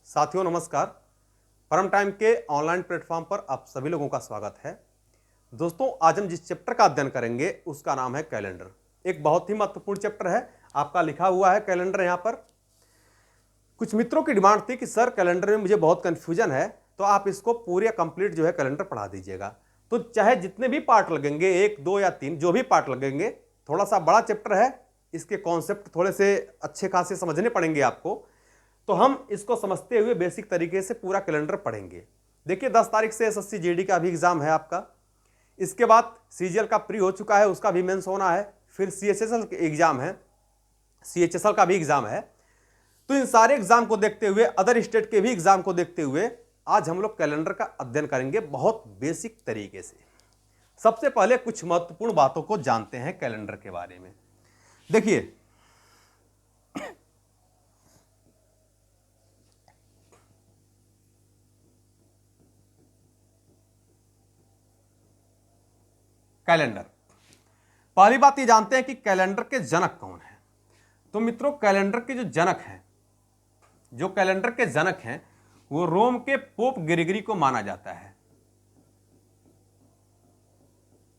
साथियों नमस्कार। परम टाइम के ऑनलाइन प्लेटफॉर्म पर आप सभी लोगों का स्वागत है। दोस्तों, आज हम जिस चैप्टर का अध्ययन करेंगे उसका नाम है कैलेंडर। एक बहुत ही महत्वपूर्ण चैप्टर है, आपका लिखा हुआ है कैलेंडर। यहाँ पर कुछ मित्रों की डिमांड थी कि सर कैलेंडर में मुझे बहुत कंफ्यूजन है, तो आप इसको पूरे कंप्लीट जो है कैलेंडर पढ़ा दीजिएगा। तो चाहे जितने भी पार्ट लगेंगे, 1, 2 या 3, जो भी पार्ट लगेंगे, थोड़ा सा बड़ा चैप्टर है, इसके कॉन्सेप्ट थोड़े से अच्छे खासे समझने पड़ेंगे आपको। तो हम इसको समझते हुए बेसिक तरीके से पूरा कैलेंडर पढ़ेंगे। देखिए 10 तारीख से एसएससी जीडी का भी एग्जाम है आपका। इसके बाद सीजीएल का प्री हो चुका है, उसका भी मेंस होना है। फिर सीएचएसएल एग्जाम है, सीएचएसएल का भी एग्जाम है। तो इन सारे एग्जाम को देखते हुए, अदर स्टेट के भी एग्जाम को देखते हुए आज हम लोग कैलेंडर का अध्ययन करेंगे बहुत बेसिक तरीके से। सबसे पहले कुछ महत्वपूर्ण बातों को जानते हैं कैलेंडर के बारे में। देखिए कैलेंडर, पहली बात ये जानते हैं कि कैलेंडर के जनक कौन है। तो मित्रों, कैलेंडर के जो जनक हैं, जो कैलेंडर के जनक हैं, वो रोम के पोप ग्रेगरी को माना जाता है।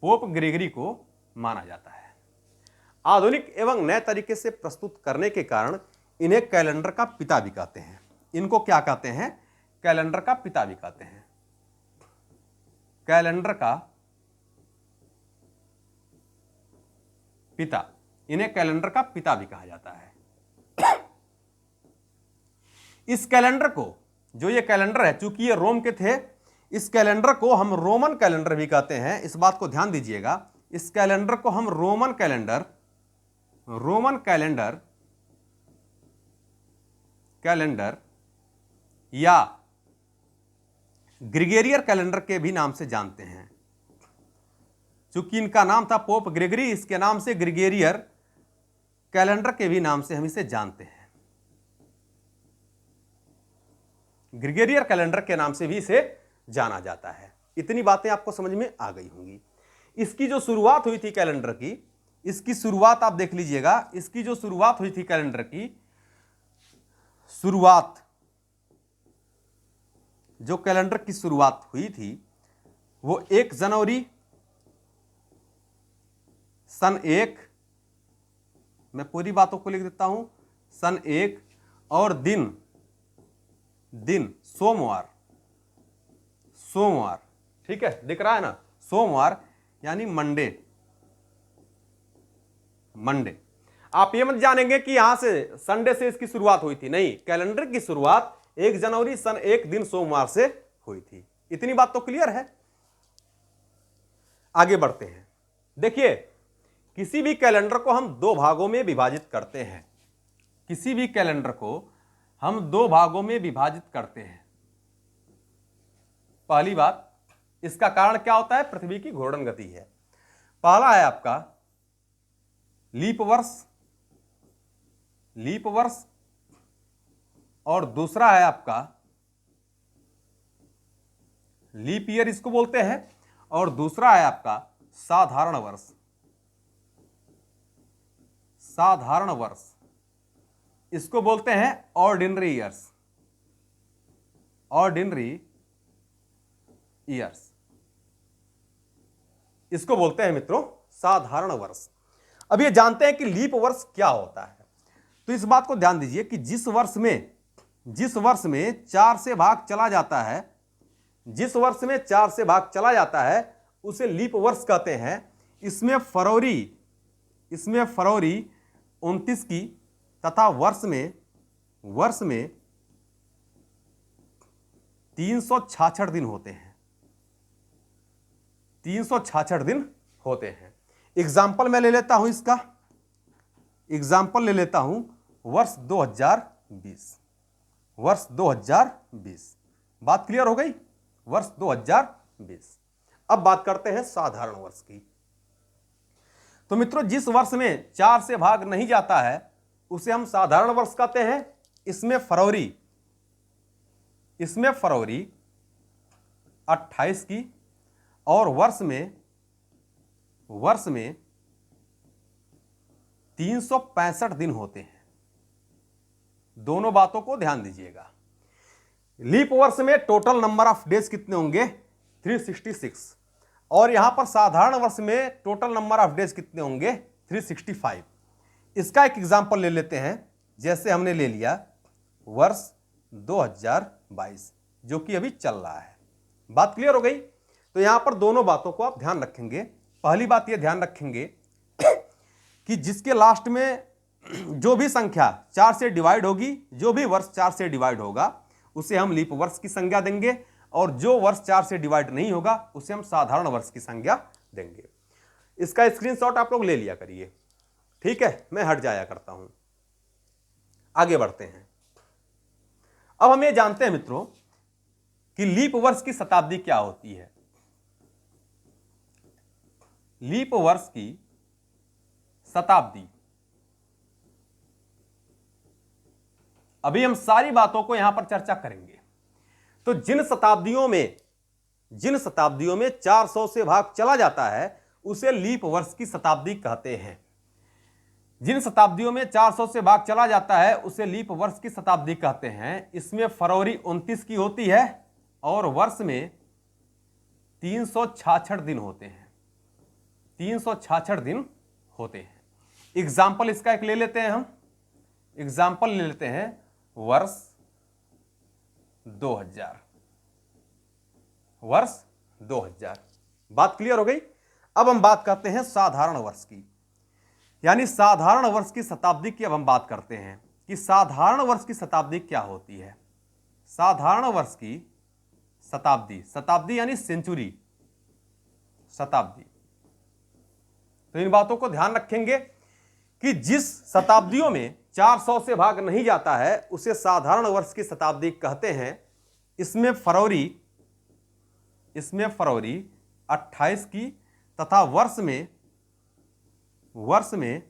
पोप ग्रेगरी को माना जाता है। आधुनिक एवं नए तरीके से प्रस्तुत करने के कारण इन्हें कैलेंडर का पिता भी कहते हैं। इनको क्या कहते हैं? कैलेंडर का पिता भी कहते हैं। कैलेंडर का पिता, इन्हें कैलेंडर का पिता भी कहा जाता है। इस कैलेंडर को, जो ये कैलेंडर है, चूंकि ये रोम के थे, इस कैलेंडर को हम रोमन कैलेंडर भी कहते हैं। इस बात को ध्यान दीजिएगा, इस कैलेंडर को हम रोमन कैलेंडर या ग्रिगोरियन कैलेंडर के भी नाम से जानते हैं। चूंकि इनका नाम था पोप ग्रेगरी, इसके नाम से ग्रिगोरियन कैलेंडर के भी नाम से हम इसे जानते हैं। ग्रिगोरियन कैलेंडर के नाम से भी इसे जाना जाता है। इतनी बातें आपको समझ में आ गई होंगी। इसकी जो शुरुआत हुई थी कैलेंडर की, इसकी शुरुआत आप देख लीजिएगा। इसकी जो शुरुआत हुई थी कैलेंडर की, जो कैलेंडर की शुरुआत हुई थी वो 1 जनवरी सन 1, मैं पूरी बातों को लिख देता हूं, सन 1, और दिन सोमवार, ठीक है, दिख रहा है ना, सोमवार यानी मंडे। आप ये मत जानेंगे कि यहां से संडे से इसकी शुरुआत हुई थी, नहीं, कैलेंडर की शुरुआत 1 जनवरी सन 1 दिन सोमवार से हुई थी। इतनी बात तो क्लियर है। आगे बढ़ते हैं। देखिए, किसी भी कैलेंडर को हम 2 भागों में विभाजित करते हैं। किसी भी कैलेंडर को हम 2 भागों में विभाजित करते हैं। पहली बात, इसका कारण क्या होता है? पृथ्वी की घूर्णन गति है। पहला है आपका लीप वर्ष, और दूसरा है आपका लीप ईयर, इसको बोलते हैं, और दूसरा है आपका साधारण वर्ष, इसको बोलते हैं ऑर्डिनरी ईयर्स, इसको बोलते हैं मित्रों साधारण वर्ष। अब ये जानते हैं कि लीप वर्ष क्या होता है। तो इस बात को ध्यान दीजिए कि जिस वर्ष में 4 से भाग चला जाता है, उसे लीप वर्ष कहते हैं। इसमें फरवरी 29 की तथा वर्ष में 366 दिन होते हैं। 366 दिन होते हैं। एग्जाम्पल मैं ले लेता हूं, इसका एग्जाम्पल ले लेता हूं वर्ष 2020। बात क्लियर हो गई? वर्ष 2020। अब बात करते हैं साधारण वर्ष की। तो मित्रों, जिस वर्ष में 4 से भाग नहीं जाता है उसे हम साधारण वर्ष कहते हैं। इसमें फरवरी 28 की और वर्ष में 365 दिन होते हैं। दोनों बातों को ध्यान दीजिएगा। लीप वर्ष में टोटल नंबर ऑफ डेज कितने होंगे? 366। और यहां पर साधारण वर्ष में टोटल नंबर ऑफ डेज कितने होंगे? 365। इसका एक एग्जांपल ले लेते हैं। जैसे हमने ले लिया वर्ष 2022 जो कि अभी चल रहा है। बात क्लियर हो गई? तो यहां पर दोनों बातों को आप ध्यान रखेंगे। पहली बात यह ध्यान रखेंगे कि जिसके लास्ट में जो भी संख्या 4 से डिवाइड होगी, जो भी वर्ष 4 से डिवाइड होगा उसे हम लीप वर्ष की संज्ञा देंगे, और जो वर्ष 4 से डिवाइड नहीं होगा उसे हम साधारण वर्ष की संज्ञा देंगे। इसका स्क्रीनशॉट आप लोग ले लिया करिए, ठीक है? मैं हट जाया करता हूं। आगे बढ़ते हैं। अब हम ये जानते हैं मित्रों कि लीप वर्ष की शताब्दी क्या होती है। लीप वर्ष की शताब्दी, अभी हम सारी बातों को यहां पर चर्चा करेंगे। तो जिन शताब्दियों में 400 से भाग चला जाता है उसे लीप वर्ष की शताब्दी कहते हैं। जिन शताब्दियों में 400 से भाग चला जाता है उसे लीप वर्ष की शताब्दी कहते हैं। इसमें फरवरी 29 की होती है और वर्ष में 366 दिन होते हैं। 366 दिन होते हैं। एग्जाम्पल इसका एक ले लेते हैं हम। एग्जाम्पल ले लेते हैं वर्ष 2000। वर्ष 2000। बात क्लियर हो गई? अब हम बात करते हैं साधारण वर्ष की, यानी साधारण वर्ष की शताब्दी की। अब हम बात करते हैं कि साधारण वर्ष की शताब्दी क्या होती है। साधारण वर्ष की शताब्दी, शताब्दी यानी सेंचुरी, शताब्दी। तो इन बातों को ध्यान रखेंगे कि जिस शताब्दियों में 400 से भाग नहीं जाता है उसे साधारण वर्ष की शताब्दी कहते हैं। इसमें फरवरी 28 की तथा वर्ष में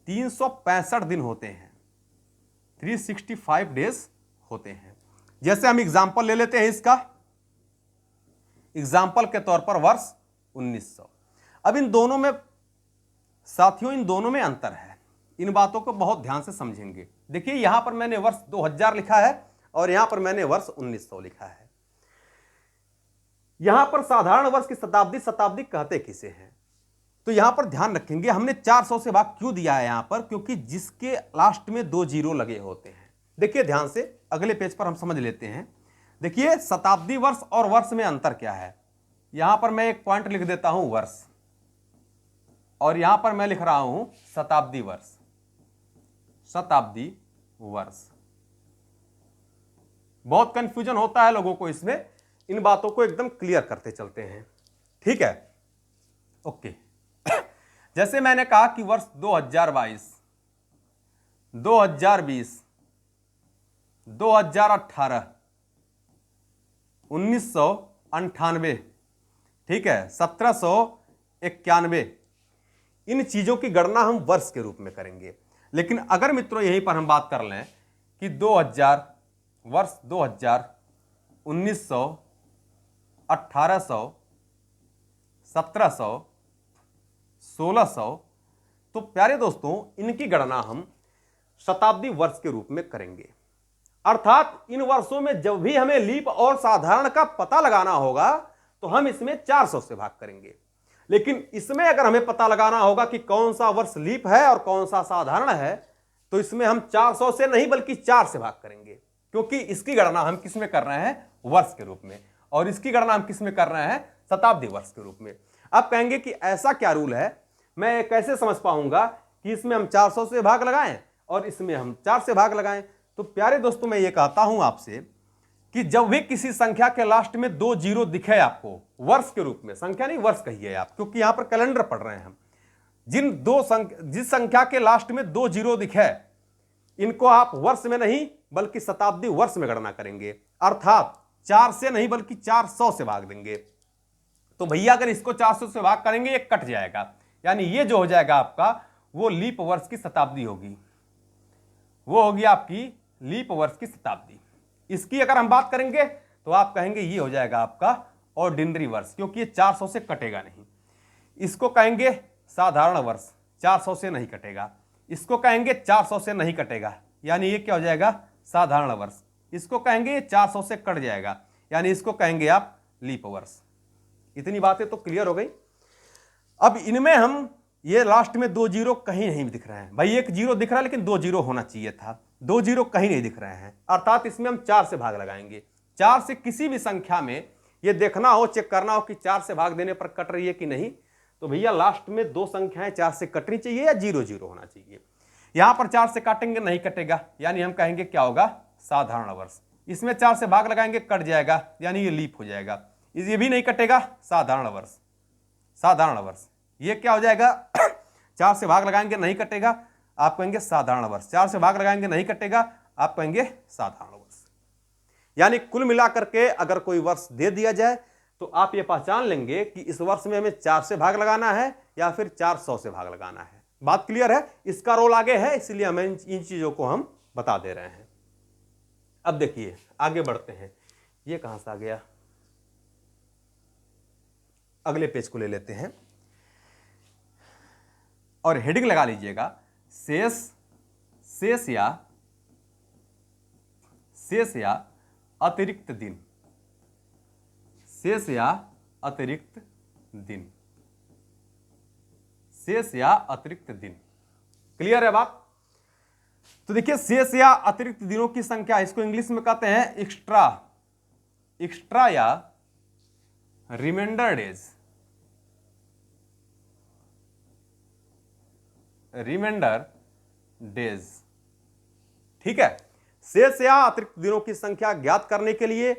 365 दिन होते हैं। 365 डेज होते हैं। जैसे हम एग्जाम्पल ले लेते हैं इसका। एग्जाम्पल के तौर पर वर्ष 1900। अब इन दोनों में साथियों, इन दोनों में अंतर है। इन बातों को बहुत ध्यान से समझेंगे। देखिए यहां पर मैंने वर्ष 2000 लिखा है और यहां पर मैंने वर्ष 1900 लिखा है। यहां पर साधारण वर्ष की शताब्दी कहते किसे हैं? तो यहां पर ध्यान रखेंगे, हमने 400 से भाग क्यों दिया है यहां पर? क्योंकि जिसके लास्ट में 2 जीरो लगे होते हैं। देखिए ध्यान से, अगले पेज पर हम समझ लेते हैं। देखिए शताब्दी वर्ष और वर्ष में अंतर क्या है। यहां पर मैं एक पॉइंट लिख देता हूं वर्ष, और यहां पर मैं लिख रहा हूं शताब्दी वर्ष। शताब्दी वर्ष। बहुत कंफ्यूजन होता है लोगों को इसमें। इन बातों को एकदम क्लियर करते चलते हैं, ठीक है? ओके। जैसे मैंने कहा कि वर्ष 2022, 2020, 2018, 1998, ठीक है, 1791, इन चीजों की गणना हम वर्ष के रूप में करेंगे। लेकिन अगर मित्रों यहीं पर हम बात कर लें कि 2000, वर्ष 2000, 1900, 1800, 1700, 1600, तो प्यारे दोस्तों इनकी गणना हम शताब्दी वर्ष के रूप में करेंगे। अर्थात इन वर्षों में जब भी हमें लीप और साधारण का पता लगाना होगा तो हम इसमें 400 से भाग करेंगे। लेकिन इसमें अगर हमें पता लगाना होगा कि कौन सा वर्ष लीप है और कौन सा साधारण है तो इसमें हम 400 से नहीं बल्कि 4 से भाग करेंगे, क्योंकि इसकी गणना हम किस में कर रहे हैं? वर्ष के रूप में। और इसकी गणना हम किस में कर रहे हैं? शताब्दी वर्ष के रूप में। अब कहेंगे कि ऐसा क्या रूल है, मैं कैसे समझ पाऊंगा कि इसमें हम 400 से भाग लगाएं और इसमें हम 4 से भाग लगाएं? तो प्यारे दोस्तों मैं ये कहता हूं आपसे कि जब भी किसी संख्या के लास्ट में 2 जीरो दिखे आपको वर्ष के रूप में, संख्या नहीं वर्ष कहिए आप, क्योंकि यहां पर कैलेंडर पढ़ रहे हैं हम, जिस संख्या के लास्ट में 2 जीरो दिखे इनको आप वर्ष में नहीं बल्कि शताब्दी वर्ष में गणना करेंगे। अर्थात 4 से नहीं बल्कि 400 से भाग देंगे। तो भैया अगर इसको 400 से भाग करेंगे ये कट जाएगा, यानी ये जो हो जाएगा आपका वो लीप वर्ष की शताब्दी होगी, वो होगी आपकी लीप वर्ष की शताब्दी। इसकी अगर हम बात करेंगे तो आप कहेंगे ये हो जाएगा आपका ऑर्डिनरी वर्ष, क्योंकि ये 400 से कटेगा नहीं। इसको कहेंगे साधारण वर्ष, 400 से नहीं कटेगा। इसको कहेंगे 400 से नहीं कटेगा, यानी ये क्या हो जाएगा? साधारण वर्ष। इसको कहेंगे ये 400 से कट जाएगा, यानी इसको कहेंगे आप लीप वर्ष। इतनी बातें तो क्लियर हो गई। अब इनमें हम ये लास्ट में 2 जीरो कहीं नहीं दिख रहे हैं भाई, 1 जीरो दिख रहा है लेकिन 2 जीरो होना चाहिए था, 2 जीरो कहीं नहीं दिख रहे हैं, अर्थात इसमें हम 4 से भाग लगाएंगे। 4 से किसी भी संख्या में ये देखना हो, चेक करना हो कि 4 से भाग देने पर कट रही है कि नहीं, तो भैया लास्ट में 2 संख्याएं 4 से कटनी चाहिए या 0 0 होना चाहिए। यहां पर 4 से काटेंगे नहीं कटेगा, यानी हम कहेंगे क्या होगा, साधारण वर्ष। इसमें 4 से भाग लगाएंगे कट जाएगा, यानी ये लीप हो जाएगा। ये भी नहीं कटेगा, साधारण वर्ष, साधारण वर्ष। ये क्या हो जाएगा, 4 से भाग लगाएंगे नहीं कटेगा, आप कहेंगे साधारण वर्ष। 4 से भाग लगाएंगे नहीं कटेगा, आप कहेंगे साधारण वर्ष। यानी कुल मिलाकर के अगर कोई वर्ष दे दिया जाए तो आप ये पहचान लेंगे कि इस वर्ष में हमें 4 से भाग लगाना है या फिर 400 से भाग लगाना है। बात क्लियर है? इसका रोल आगे है, इसलिए हमें इन चीजों को हम बता दे रहे हैं। अब देखिए आगे बढ़ते हैं। ये कहां से आ गया, अगले पेज को ले लेते हैं और हेडिंग लगा लीजिएगा, शेष या अतिरिक्त दिन, शेष या अतिरिक्त दिन, शेष या अतिरिक्त दिन। क्लियर है बात? तो देखिए शेष या अतिरिक्त दिनों की संख्या, इसको इंग्लिश में कहते हैं एक्स्ट्रा या रिमाइंडर डेज, रिमाइंडर डेज। ठीक है, शेष या अतिरिक्त दिनों की संख्या ज्ञात करने के लिए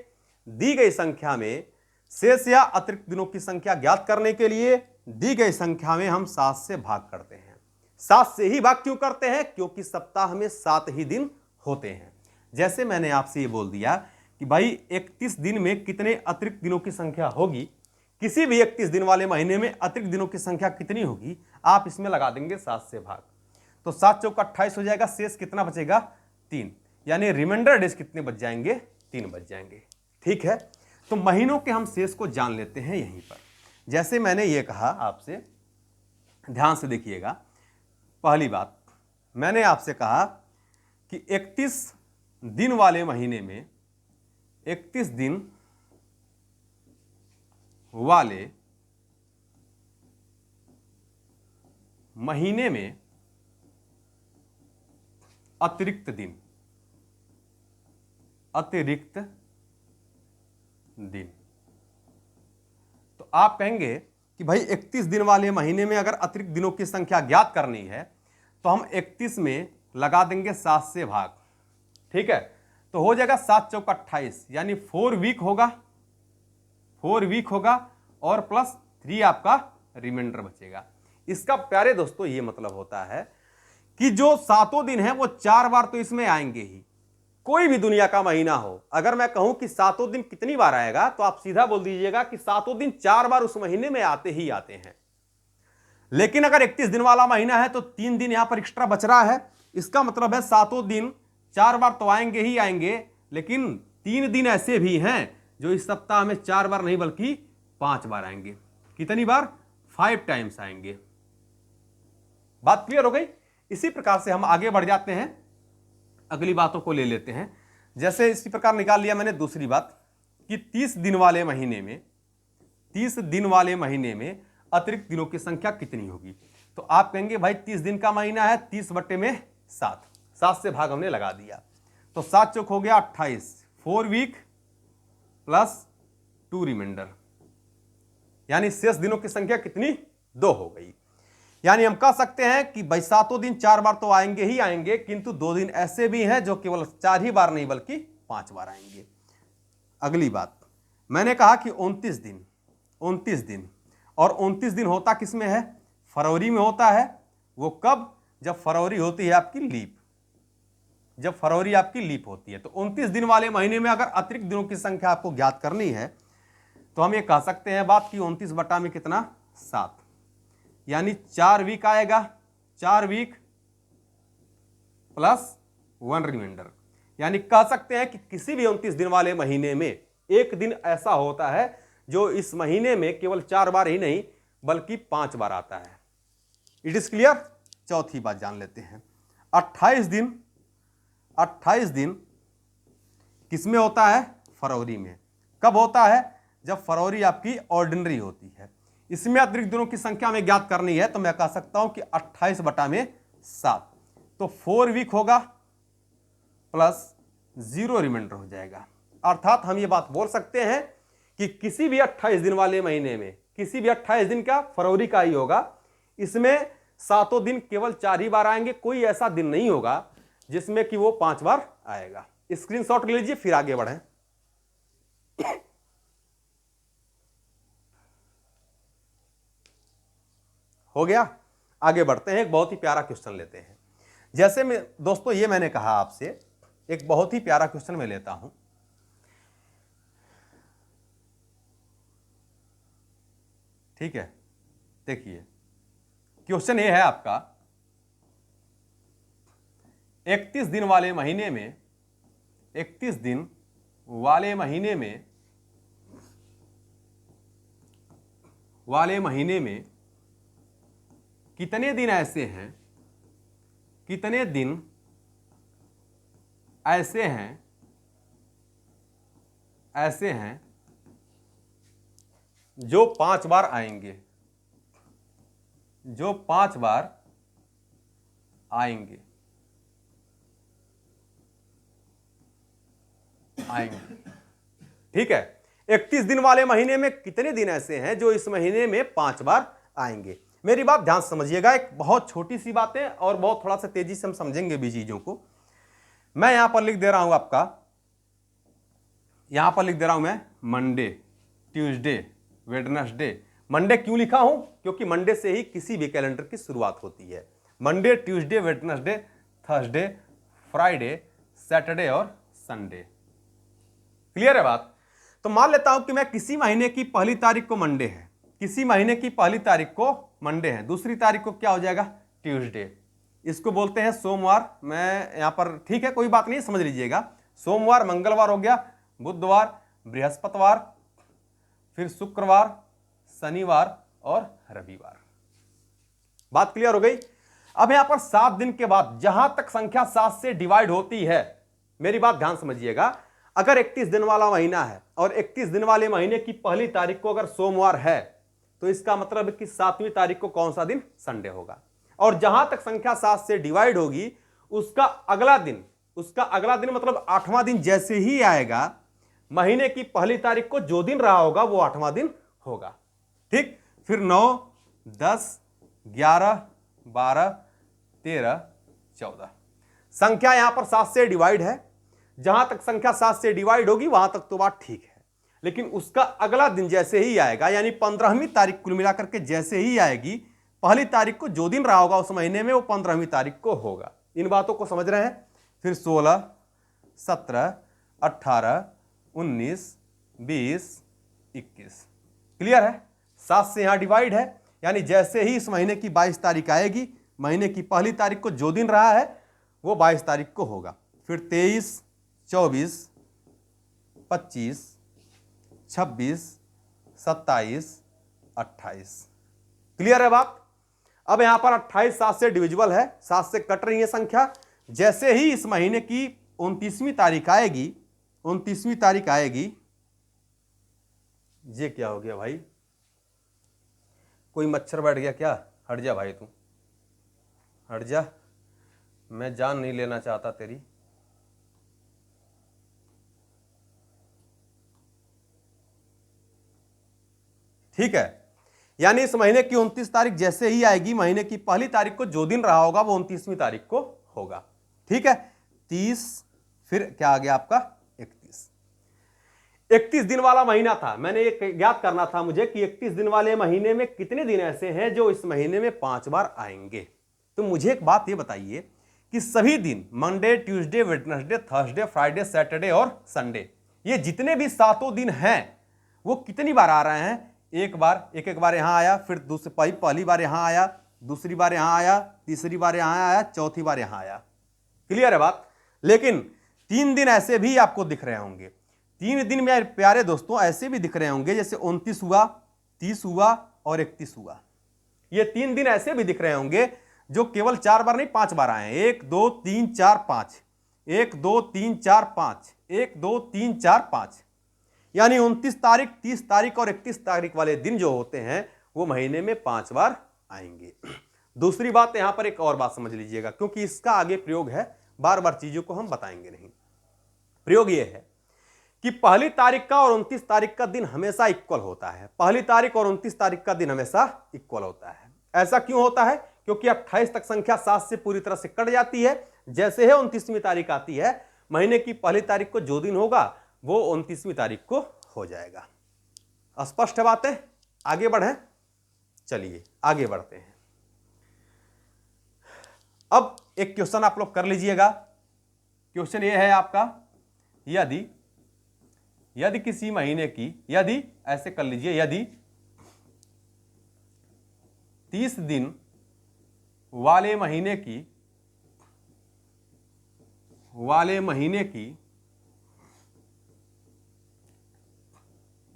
दी गई संख्या में, शेष या अतिरिक्त दिनों की संख्या ज्ञात करने के लिए दी गई संख्या में हम 7 से भाग करते हैं। 7 से ही भाग क्यों करते हैं? क्योंकि सप्ताह में 7 ही दिन होते हैं। जैसे मैंने आपसे ये बोल दिया कि भाई 31 दिन में कितने अतिरिक्त दिनों की संख्या होगी, किसी भी 31 दिन वाले महीने में अतिरिक्त दिनों की संख्या कितनी होगी, आप इसमें लगा देंगे 7 से भाग। तो 7 चौका 28 हो जाएगा, शेष कितना बचेगा, 3, यानी रिमाइंडर डेज कितने बच जाएंगे, 3 बच जाएंगे। ठीक है, तो महीनों के हम शेष को जान लेते हैं यहीं पर। जैसे मैंने ये कहा आपसे, ध्यान से देखिएगा। पहली बात मैंने आपसे कहा कि 31 दिन वाले महीने में, 31 दिन वाले महीने में अतिरिक्त दिन, अतिरिक्त दिन। तो आप कहेंगे कि भाई 31 दिन वाले महीने में अगर अतिरिक्त दिनों की संख्या ज्ञात करनी है तो हम 31 में लगा देंगे 7 से भाग। ठीक है, तो हो जाएगा 7 चौका 28, यानी 4 वीक होगा, 4 वीक होगा और प्लस 3 आपका रिमाइंडर बचेगा। इसका प्यारे दोस्तों ये मतलब होता है कि जो 7 दिन है वो 4 बार तो इसमें आएंगे ही। कोई भी दुनिया का महीना हो, अगर मैं कहूं कि 7 दिन कितनी बार आएगा तो आप सीधा बोल दीजिएगा कि 7 दिन 4 बार उस महीने में आते ही आते हैं। लेकिन अगर 31 दिन वाला महीना है तो 3 दिन यहां पर एक्स्ट्रा बच रहा है। इसका मतलब है 7 दिन 4 बार तो आएंगे ही आएंगे, लेकिन 3 दिन ऐसे भी हैं जो इस सप्ताह में 4 बार नहीं बल्कि 5 बार आएंगे। कितनी बार? 5 टाइम्स आएंगे। बात क्लियर हो गई? इसी प्रकार से हम आगे बढ़ जाते हैं, अगली बातों को ले लेते हैं। जैसे इसी प्रकार निकाल लिया मैंने दूसरी बात कि 30 दिन वाले महीने में, 30 दिन वाले महीने में अतिरिक्त दिनों की संख्या कितनी होगी। तो आप कहेंगे भाई 30 दिन का महीना है, 30 बटे में 7, 7 से भाग हमने लगा दिया। तो 7 चौक हो गया 28, 4 वीक प्लस 2 रिमाइंडर, यानी शेष दिनों की संख्या कितनी, 2 हो गई। यानी हम कह सकते हैं कि भाई 7 दिन 4 बार तो आएंगे ही आएंगे, किंतु 2 दिन ऐसे भी हैं जो केवल 4 ही बार नहीं बल्कि 5 बार आएंगे। अगली बात मैंने कहा कि 29 दिन, 29 दिन, और 29 दिन होता किसमें है, फरवरी में होता है। वो कब? जब फरवरी होती है आपकी लीप, जब फरवरी आपकी लीप होती है। तो 29 दिन वाले महीने में अगर अतिरिक्त दिनों की संख्या आपको ज्ञात करनी है तो हम ये कह सकते हैं बात कि 29 बटा में कितना, 7, यानी 4 वीक आएगा, 4 वीक प्लस 1 रिमाइंडर। यानी कह सकते हैं कि किसी भी 29 दिन वाले महीने में एक दिन ऐसा होता है जो इस महीने में केवल 4 बार ही नहीं बल्कि 5 बार आता है। It is clear? चौथी बात जान लेते हैं। 28 दिन किसमें होता है? फरवरी में। कब होता है? जब फरवरी आपकी ऑर्डिनरी होती है। इसमें अतिरिक्त दिनों की संख्या हमें ज्ञात करनी है, तो मैं कह सकता हूं कि 28/7, तो 4 वीक होगा प्लस 0 रिमाइंडर हो जाएगा। अर्थात हम ये बात बोल सकते हैं कि किसी भी 28 दिन वाले महीने में, किसी भी 28 दिन का फरवरी का ही होगा, इसमें 7 दिन केवल 4 ही बार आएंगे। कोई ऐसा दिन नहीं होगा जिसमें कि वो 5 बार आएगा। स्क्रीनशॉट ले लीजिए, फिर आगे बढ़ें। हो गया, आगे बढ़ते हैं। एक बहुत ही प्यारा क्वेश्चन लेते हैं। जैसे मैं दोस्तों, ये मैंने कहा आपसे, एक बहुत ही प्यारा क्वेश्चन मैं लेता हूं। ठीक है, देखिए क्वेश्चन ये है आपका, 31 दिन वाले महीने में, 31 दिन वाले महीने में, कितने दिन ऐसे हैं, कितने दिन ऐसे हैं जो 5 बार आएंगे, जो 5 बार आएंगे। ठीक है, 31 दिन वाले महीने में कितने दिन ऐसे हैं जो इस महीने में 5 बार आएंगे। मेरी बात ध्यान से समझिएगा, एक बहुत छोटी सी बात है और बहुत थोड़ा सा तेजी से हम समझेंगे भी चीजों को। मैं यहां पर लिख दे रहा हूं आपका, यहां पर लिख दे रहा हूं मैं मंडे, ट्यूसडे, वेडनेसडे। मंडे क्यों लिखा हूं? क्योंकि मंडे से ही किसी भी कैलेंडर की शुरुआत होती है। Monday, Tuesday, Wednesday, Thursday, Friday, Saturday और संडे। क्लियर है बात? तो मान लेता हूं कि मैं किसी महीने की पहली तारीख को मंडे है, किसी महीने की पहली तारीख को मंडे है, दूसरी तारीख को क्या हो जाएगा? ट्यूसडे। इसको बोलते हैं सोमवार। मैं यहां पर, ठीक है कोई बात नहीं, समझ लीजिएगा। सोमवार, मंगलवार हो गया, बुधवार, बृहस्पतिवार, फिर शुक्रवार, शनिवार और रविवार। बात क्लियर हो गई? अब यहां पर 7 दिन के बाद जहां तक संख्या 7 से डिवाइड होती है, मेरी बात ध्यान समझिएगा, अगर 31 दिन वाला महीना है और 31 दिन वाले महीने की पहली तारीख को अगर सोमवार है, तो इसका मतलब है कि 7वीं तारीख को कौन सा दिन? संडे होगा। और जहां तक संख्या 7 से डिवाइड होगी, उसका अगला दिन मतलब 8वां दिन जैसे ही आएगा, महीने की पहली तारीख को जो दिन रहा होगा वो 8वां दिन होगा। ठीक, फिर 9, 10, 11, 12, 13, 14। संख्या यहां पर 7 से डिवाइड है। जहां तक संख्या 7 से डिवाइड होगी वहां तक तो बात ठीक है, लेकिन उसका अगला दिन जैसे ही आएगा, यानी 15वीं तारीख कुल मिलाकर के जैसे ही आएगी, पहली तारीख को जो दिन रहा होगा उस महीने में वो 15वीं तारीख को होगा। इन बातों को समझ रहे हैं? फिर 16, 17, 18, 19, 20, 21। क्लियर है? 7 से यहां डिवाइड है, यानी जैसे ही इस महीने की 22 तारीख आएगी, महीने की पहली तारीख को जो दिन रहा है वो 22 तारीख को होगा। फिर 23, 24, 25, 26, 27, 28। क्लियर है बात? अब यहां पर 28 7 से डिविजिबल है, 7 से कट रही है संख्या। जैसे ही इस महीने की 29वीं तारीख आएगी, 29वीं तारीख आएगी, ये क्या हो गया भाई? कोई मच्छर बैठ गया क्या? हट जा भाई, तू हट जा, मैं जान नहीं लेना चाहता तेरी। ठीक है, यानी इस महीने की 29 तारीख जैसे ही आएगी, महीने की पहली तारीख को जो दिन रहा होगा वो 29वीं तारीख को होगा। ठीक है, 30, फिर क्या आ गया आपका? 31। 31 दिन वाला महीना था, मैंने ये ज्ञात करना था मुझे कि 31 दिन वाले महीने में कितने दिन ऐसे हैं जो इस महीने में 5 बार आएंगे। तो मुझे एक बात ये बताइए कि सभी दिन Monday, Tuesday, Wednesday, Thursday, Friday, Saturday और संडे, ये जितने भी 7 दिन हैं वो कितनी बार आ रहे हैं? एक बार यहां आया, फिर पहली बार यहां आया, दूसरी बार यहां आया, तीसरी बार यहां आया, चौथी बार यहां आया। क्लियर है बात? लेकिन 3 दिन ऐसे भी आपको दिख रहे होंगे, 3 दिन मेरे प्यारे दोस्तों ऐसे भी दिख रहे होंगे, जैसे 29 हुआ, 30 हुआ और 31 हुआ। ये 3 दिन ऐसे भी दिख रहे होंगे जो केवल 4 बार नहीं 5 बार आए हैं। 1 2 3 4 5, 1 2 3 4 5, 1 2 3 4 5, यानी 29 तारीख, 30 तारीख और 31 तारीख वाले दिन जो होते हैं वो महीने में 5 बार आएंगे। दूसरी बात, यहां पर एक और बात समझ लीजिएगा, क्योंकि इसका आगे प्रयोग है, बार बार चीजों को हम बताएंगे नहीं। प्रयोग यह है कि पहली तारीख का और 29 तारीख का दिन हमेशा इक्वल होता है। पहली तारीख और 29 तारीख का दिन हमेशा इक्वल होता है। ऐसा क्यों होता है? क्योंकि 28 तक संख्या 7 से पूरी तरह से कट जाती है। जैसे ही 29वीं तारीख आती है, महीने की पहली तारीख को जो दिन होगा वो 29वीं तारीख को हो जाएगा। स्पष्ट है बातें? आगे बढ़ें, चलिए आगे बढ़ते हैं। अब एक क्वेश्चन आप लोग कर लीजिएगा। क्वेश्चन ये है आपका, यदि किसी महीने की, यदि ऐसे कर लीजिए, यदि 30 दिन वाले महीने की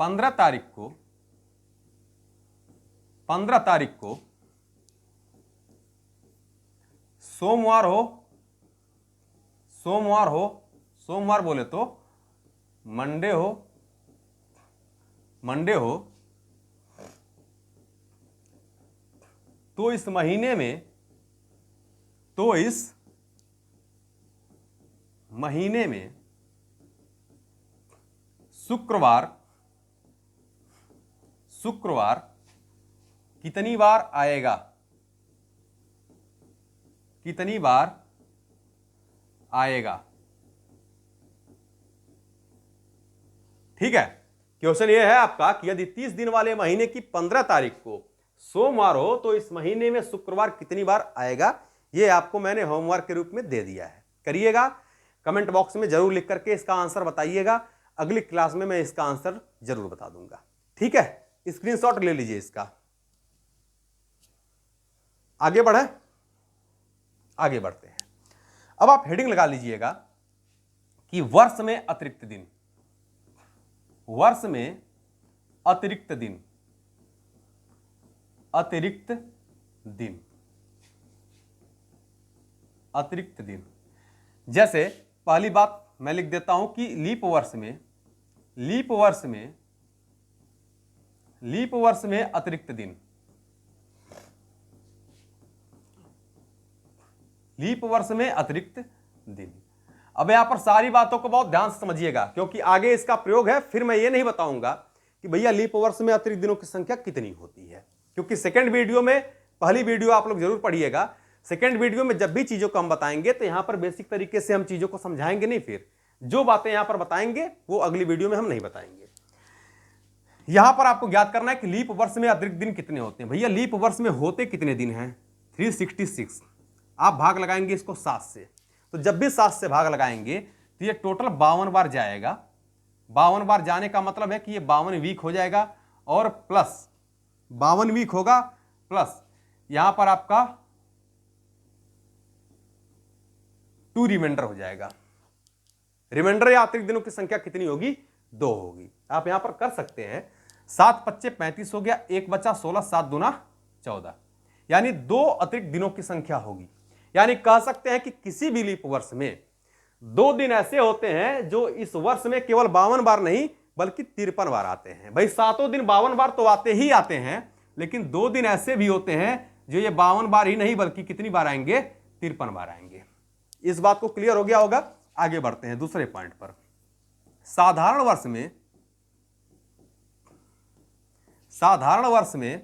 15 तारीख को सोमवार बोले तो मंडे हो, तो इस महीने में शुक्रवार कितनी बार आएगा? ठीक है। क्वेश्चन ये है आपका कि यदि 30 दिन वाले महीने की 15 तारीख को सोमवार हो तो इस महीने में शुक्रवार कितनी बार आएगा? ये आपको मैंने होमवर्क के रूप में दे दिया है। करिएगा, कमेंट बॉक्स में जरूर लिख करके इसका आंसर बताइएगा। अगली क्लास में मैं इसका आंसर जरूर बता दूंगा। ठीक है, स्क्रीनशॉट ले लीजिए इसका। आगे बढ़ते हैं। अब आप हेडिंग लगा लीजिएगा कि वर्ष में अतिरिक्त दिन। जैसे पहली बात मैं लिख देता हूं कि लीप वर्ष में अतिरिक्त दिन। लीप वर्ष में अतिरिक्त दिन। अब यहां पर सारी बातों को बहुत ध्यान से समझिएगा, क्योंकि आगे इसका प्रयोग है। फिर मैं ये नहीं बताऊंगा कि भैया लीप वर्ष में अतिरिक्त दिनों की संख्या कितनी होती है, क्योंकि सेकंड वीडियो में, पहली वीडियो आप लोग जरूर पढ़िएगा, सेकंड वीडियो में जब भी चीजों को हम बताएंगे तो यहां पर बेसिक तरीके से हम चीजों को समझाएंगे नहीं। फिर जो बातें यहां पर बताएंगे वो अगली वीडियो में हम नहीं बताएंगे। यहां पर आपको ज्ञात करना है कि लीप वर्ष में अतिरिक्त दिन कितने होते हैं। भैया लीप वर्ष में होते कितने दिन हैं? 366। आप भाग लगाएंगे इसको 7 से, तो जब भी 7 से भाग लगाएंगे तो ये टोटल 52 बार जाएगा। 52 बार जाने का मतलब है कि ये 52 वीक हो जाएगा, और प्लस 52 वीक होगा, प्लस यहां पर आपका 2 रिमाइंडर हो जाएगा। रिमाइंडर या अतिरिक्त दिनों की संख्या कितनी होगी? 2 होगी। आप यहां पर कर सकते हैं, 7 × 5 = 35 हो गया, 1 बचा 16, 7 दूना 14, यानी 2 अतिरिक्त दिनों की संख्या होगी। यानी कह सकते हैं कि किसी भी लीप वर्ष में 2 दिन ऐसे होते हैं जो इस वर्ष में केवल 52 बार नहीं बल्कि 53 बार आते हैं। भाई 7 दिन 52 बार तो आते ही आते हैं, लेकिन 2 दिन ऐसे भी होते हैं जो ये 52 बार ही नहीं बल्कि कितनी बार आएंगे? 53 बार आएंगे। इस बात को क्लियर हो गया होगा। आगे बढ़ते हैं दूसरे पॉइंट पर। साधारण वर्ष में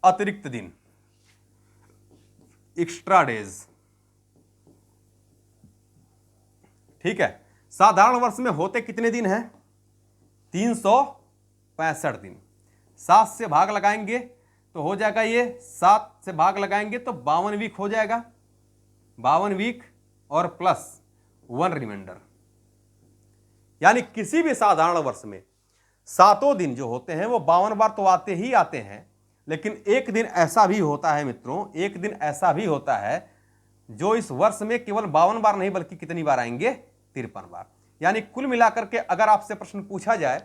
अतिरिक्त दिन, एक्स्ट्रा डेज। ठीक है, साधारण वर्ष में होते कितने दिन हैं? 365 दिन। 7 से भाग लगाएंगे तो हो जाएगा, ये 7 से भाग लगाएंगे तो 52 वीक हो जाएगा, 52 वीक और प्लस 1 रिमाइंडर। यानी किसी भी साधारण वर्ष में 7 दिन जो होते हैं वो 52 बार तो आते ही आते हैं, लेकिन एक दिन ऐसा भी होता है मित्रों, एक दिन ऐसा भी होता है जो इस वर्ष में केवल 52 बार नहीं बल्कि कितनी बार आएंगे? 53 बार। यानी कुल मिलाकर के अगर आपसे प्रश्न पूछा जाए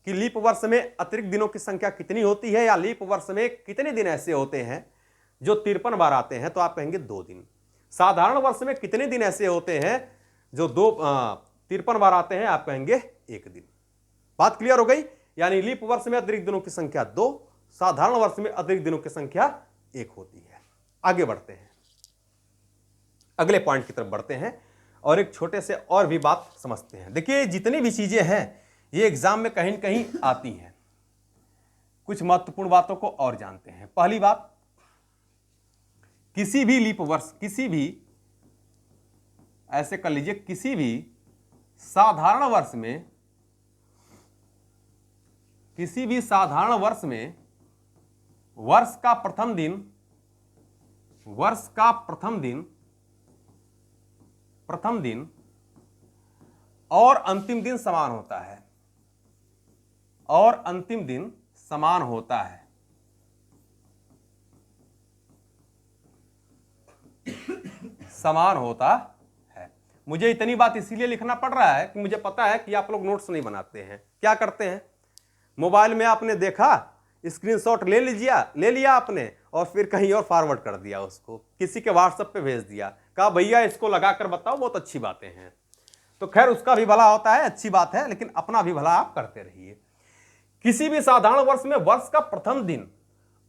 कि लीप वर्ष में अतिरिक्त दिनों की संख्या कितनी होती है, या लीप वर्ष में कितने दिन ऐसे होते हैं जो 53 बार आते हैं, तो आप कहेंगे 2 दिन। साधारण वर्ष में कितने दिन ऐसे होते हैं जो 53 बार आते हैं, आप कहेंगे एक दिन। बात क्लियर हो गई। यानी लीप वर्ष में अतिरिक्त दिनों की संख्या 2, साधारण वर्ष में अतिरिक्त दिनों की संख्या 1 होती है। आगे बढ़ते हैं, अगले पॉइंट की तरफ बढ़ते हैं और एक छोटे से और भी बात समझते हैं। देखिए जितनी भी चीजें हैं ये एग्जाम में कहीं न कहीं आती हैं। कुछ महत्वपूर्ण बातों को और जानते हैं। पहली बात, किसी भी लीप वर्ष, किसी भी, ऐसे कर लीजिए, किसी भी साधारण वर्ष में, किसी भी साधारण वर्ष में वर्ष का प्रथम दिन, वर्ष का प्रथम दिन और अंतिम दिन समान होता है, और अंतिम दिन समान होता है। समान होता है। मुझे इतनी बात इसीलिए लिखना पड़ रहा है कि मुझे पता है कि आप लोग नोट्स नहीं बनाते हैं। क्या करते हैं, मोबाइल में आपने देखा, स्क्रीनशॉट ले लिया आपने और फिर कहीं और फॉरवर्ड कर दिया, उसको किसी के व्हाट्सएप पे भेज दिया, कहा भैया इसको लगाकर बताओ, बहुत अच्छी बातें हैं। तो खैर उसका भी भला होता है, अच्छी बात है, लेकिन अपना भी भला आप करते रहिए। किसी भी साधारण वर्ष में वर्ष का प्रथम दिन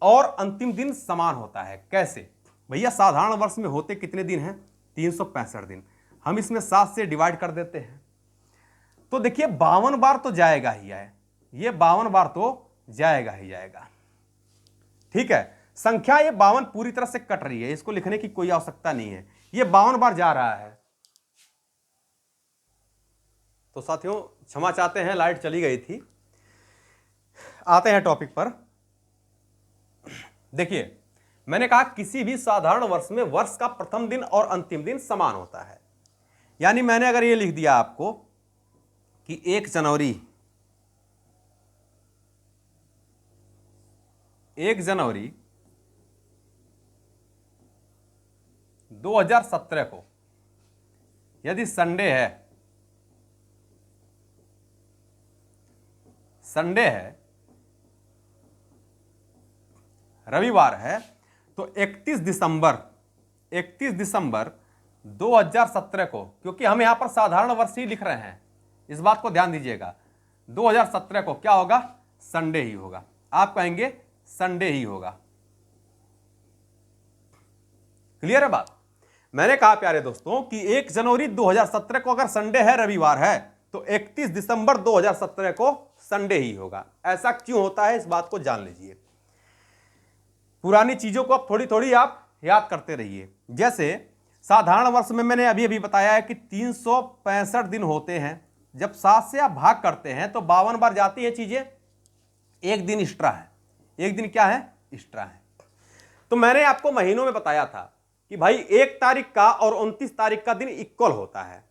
और अंतिम दिन समान होता है। कैसे भैया, साधारण वर्ष में होते कितने दिन हैं? 365 दिन। हम इसमें 7 से डिवाइड कर देते हैं, तो देखिए 52 बार तो जाएगा ही है, ये 52 बार तो जाएगा ही जाएगा। ठीक है, संख्या ये 52 पूरी तरह से कट रही है, इसको लिखने की कोई आवश्यकता नहीं है, ये 52 बार जा रहा है। तो साथियों क्षमा चाहते हैं, लाइट चली गई थी। आते हैं टॉपिक पर। देखिए मैंने कहा किसी भी साधारण वर्ष में वर्ष का प्रथम दिन और अंतिम दिन समान होता है। यानी मैंने अगर ये लिख दिया आपको कि 1 जनवरी 2017 को यदि संडे है, रविवार है, तो 31 दिसंबर 2017 को, क्योंकि हम यहां पर साधारण वर्ष ही लिख रहे हैं, इस बात को ध्यान दीजिएगा, 2017 को क्या होगा? संडे ही होगा। आप कहेंगे संडे ही होगा। क्लियर है बात? मैंने कहा प्यारे दोस्तों कि 1 जनवरी 2017 को अगर संडे है, रविवार है, तो 31 दिसंबर 2017 को संडे ही होगा। ऐसा क्यों होता है, इस बात को जान लीजिए। पुरानी चीजों को अब थोड़ी थोड़ी आप याद करते रहिए। जैसे साधारण वर्ष में मैंने अभी अभी बताया है कि 365 दिन होते हैं। जब 7 से आप भाग करते हैं तो 52 बार जाती है चीजें, एक दिन एक्स्ट्रा है। एक दिन क्या है? एक्स्ट्रा है। तो मैंने आपको महीनों में बताया था कि भाई 1 तारीख का और 29 तारीख का दिन इक्वल होता है।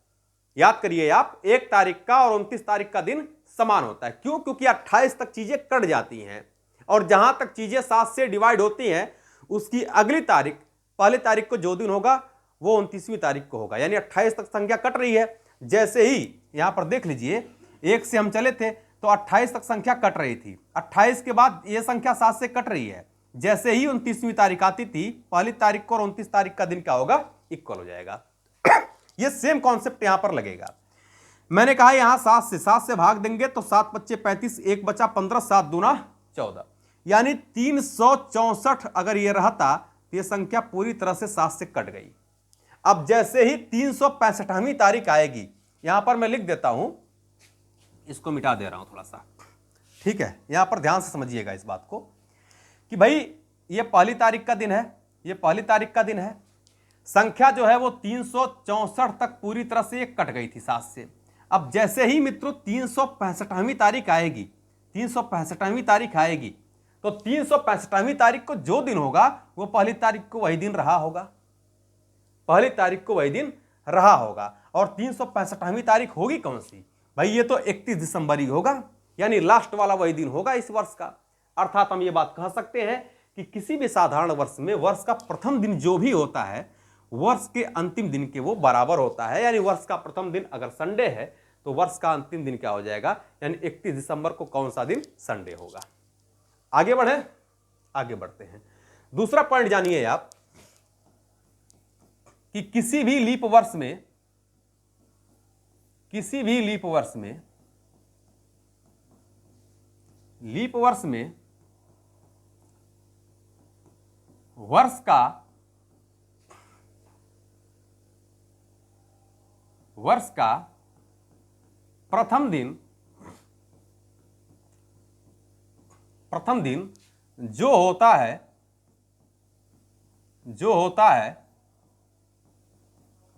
याद करिए आप, 1 तारीख का और 29 तारीख का दिन समान होता है। क्यों? क्योंकि 28 तक चीजें कट जाती हैं और जहां तक चीजें 7 से डिवाइड होती हैं उसकी अगली तारीख, पहली तारीख को जो दिन होगा वो 29वीं तारीख को होगा। यानी 28 तक संख्या कट रही है। जैसे ही यहां पर देख लीजिए, 1 से हम चले थे तो 28 तक संख्या कट रही थी, 28 के बाद यह संख्या 7 से कट रही है। जैसे ही 29वीं तारीख आती थी, पहली तारीख को और 29 तारीख का दिन क्या होगा? इक्वल हो जाएगा। यह सेम कॉन्सेप्ट यहां पर लगेगा। मैंने कहा यहां 7 से भाग देंगे तो 7 बच्चे 35, 1 बचा 15, 7 दूना 14, यानी 364 अगर यह रहता तो यह संख्या पूरी तरह से 7 से कट गई। अब जैसे ही 365वीं तारीख आएगी, यहां पर मैं लिख देता हूं, इसको मिटा दे रहा हूं थोड़ा सा, ठीक है? यहां पर ध्यान से समझिएगा इस बात को कि भाई ये पहली तारीख का दिन है, ये पहली तारीख का दिन है। संख्या जो है वो 364 तक पूरी तरह से कट गई थी 7 से। अब जैसे ही मित्रों 365वीं तारीख आएगी, 365वीं तारीख आएगी तो 365वीं तारीख को जो दिन होगा वो पहली तारीख को वही दिन रहा होगा, पहली तारीख को वही दिन रहा होगा। और 365वीं तारीख होगी कौन सी? भाई ये तो 31 दिसंबर ही होगा, यानी लास्ट वाला वही दिन होगा इस वर्ष का। अर्थात हम ये बात कह सकते हैं कि किसी भी साधारण वर्ष में वर्ष का प्रथम दिन जो भी होता है वर्ष के अंतिम दिन के वो बराबर होता है। यानी वर्ष का प्रथम दिन अगर संडे है तो वर्ष का अंतिम दिन क्या हो जाएगा? यानी 31 दिसंबर को कौन सा दिन? संडे होगा। आगे बढ़े, आगे बढ़ते हैं। दूसरा पॉइंट जानिए आप कि किसी भी लीप वर्ष में किसी भी लीप वर्ष में, लीप वर्ष में वर्ष का प्रथम दिन जो होता है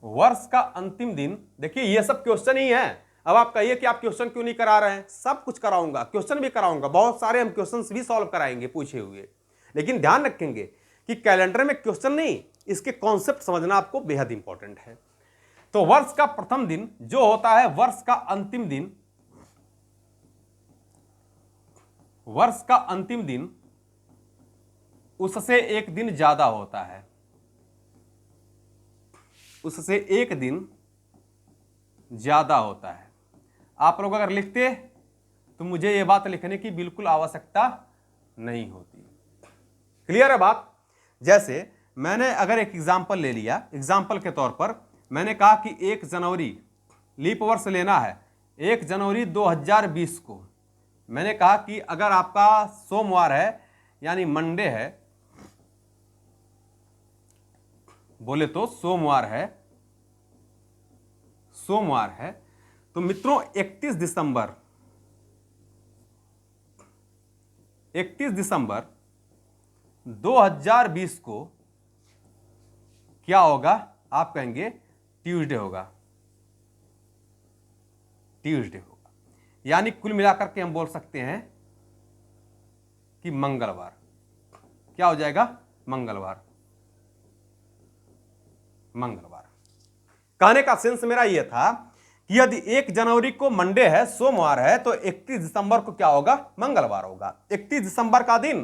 वर्ष का अंतिम दिन। देखिए ये सब क्वेश्चन ही है। अब आप कहिए कि आप क्वेश्चन क्यों नहीं करा रहे हैं, सब कुछ कराऊंगा, क्वेश्चन भी कराऊंगा, बहुत सारे हम क्वेश्चंस भी सॉल्व कराएंगे पूछे हुए। लेकिन ध्यान रखेंगे कि कैलेंडर में क्वेश्चन नहीं, इसके कॉन्सेप्ट समझना आपको बेहद इंपॉर्टेंट है। तो वर्ष का प्रथम दिन जो होता है वर्ष का अंतिम दिन, वर्ष का अंतिम दिन उससे एक दिन ज्यादा होता है, उससे एक दिन ज्यादा होता है। आप लोग अगर लिखते तो मुझे यह बात लिखने की बिल्कुल आवश्यकता नहीं होती। क्लियर है बात? जैसे मैंने अगर एक एग्जाम्पल ले लिया, एग्जाम्पल के तौर पर मैंने कहा कि 1 जनवरी लीप वर्ष लेना है, 1 जनवरी 2020 को मैंने कहा कि अगर आपका सोमवार है यानी मंडे है, बोले तो सोमवार है, तो मित्रों 31 दिसंबर 2020 को क्या होगा? आप कहेंगे ट्यूसडे होगा, यानी कुल मिलाकर के हम बोल सकते हैं कि मंगलवार। क्या हो जाएगा? मंगलवार। कहने का सेंस मेरा यह था कि यदि 1 जनवरी को मंडे है, सोमवार है, तो 31 दिसंबर को क्या होगा? मंगलवार होगा। 31 दिसंबर का दिन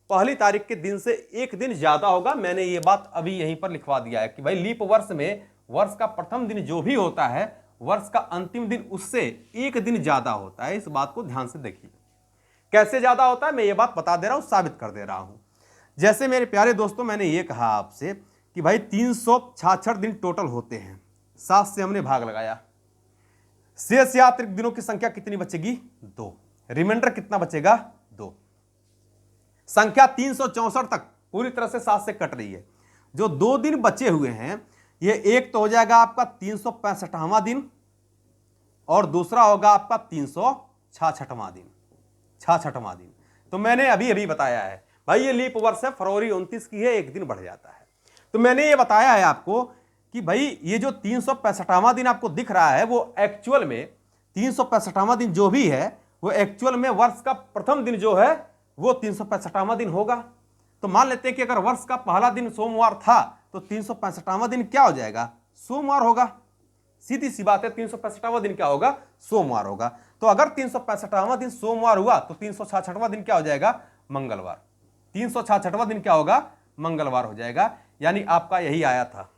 पहली तारीख के दिन से एक दिन ज्यादा होगा। मैंने ये बात अभी यहीं पर लिखवा दिया है कि भाई लीप वर्ष में वर्ष का प्रथम दिन जो भी होता है वर्ष का अंतिम दिन उससे एक दिन ज्यादा होता है। इस बात को ध्यान से देखिए। कैसे ज्यादा होता है मैं ये बात बता दे रहा हूं, साबित कर दे रहा हूं। जैसे मेरे प्यारे दोस्तों मैंने ये कहा आपसे कि भाई 366 दिन टोटल होते हैं, 7 से हमने भाग लगाया, शेष या अतिरिक्त दिनों की संख्या कितनी बचेगी? 2। रिमाइंडर कितना बचेगा? 2। संख्या 364 तक पूरी तरह से 7 से कट रही है। जो 2 दिन बचे हुए हैं, ये एक तो हो जाएगा आपका 365वां दिन और दूसरा होगा आपका 366वां दिन। तो मैंने अभी बताया है भाई ये लीप वर्ष है, फरवरी 29 की है, एक दिन बढ़ जाता है। तो मैंने ये बताया है आपको कि भाई ये जो 365वां दिन आपको दिख रहा है वो एक्चुअल में 365वां दिन जो भी है वो एक्चुअल में वर्ष का प्रथम दिन जो है वो 365वां दिन होगा। तो मान लेते हैं कि अगर वर्ष का पहला दिन सोमवार था तो 365वां दिन क्या हो जाएगा? सोमवार होगा। सीधी सी बात है, 365वां दिन क्या होगा? सोमवार होगा। तो अगर 365वां दिन सोमवार हुआ तो 366वां दिन क्या हो जाएगा? मंगलवार। 366वां दिन क्या होगा? मंगलवार हो जाएगा। यानी आपका यही आया था,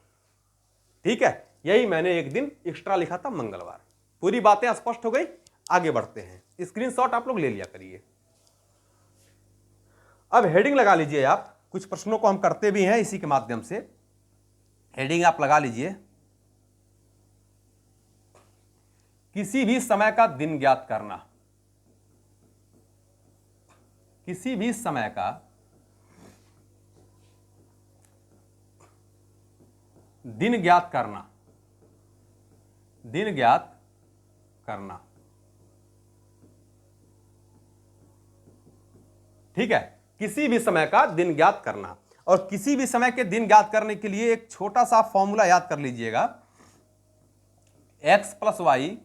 ठीक है, यही मैंने एक दिन एक्स्ट्रा लिखा था, मंगलवार। पूरी बातें स्पष्ट हो गई। आगे बढ़ते हैं, स्क्रीनशॉट आप लोग ले लिया करिए। अब हेडिंग लगा लीजिए आप, कुछ प्रश्नों को हम करते भी हैं इसी के माध्यम से। हेडिंग आप लगा लीजिए, किसी भी समय का दिन ज्ञात करना। किसी भी समय का दिन ज्ञात करना, दिन ज्ञात करना, ठीक है। किसी भी समय का दिन ज्ञात करना, और किसी भी समय के दिन ज्ञात करने के लिए एक छोटा सा फॉर्मूला याद कर लीजिएगा, x + y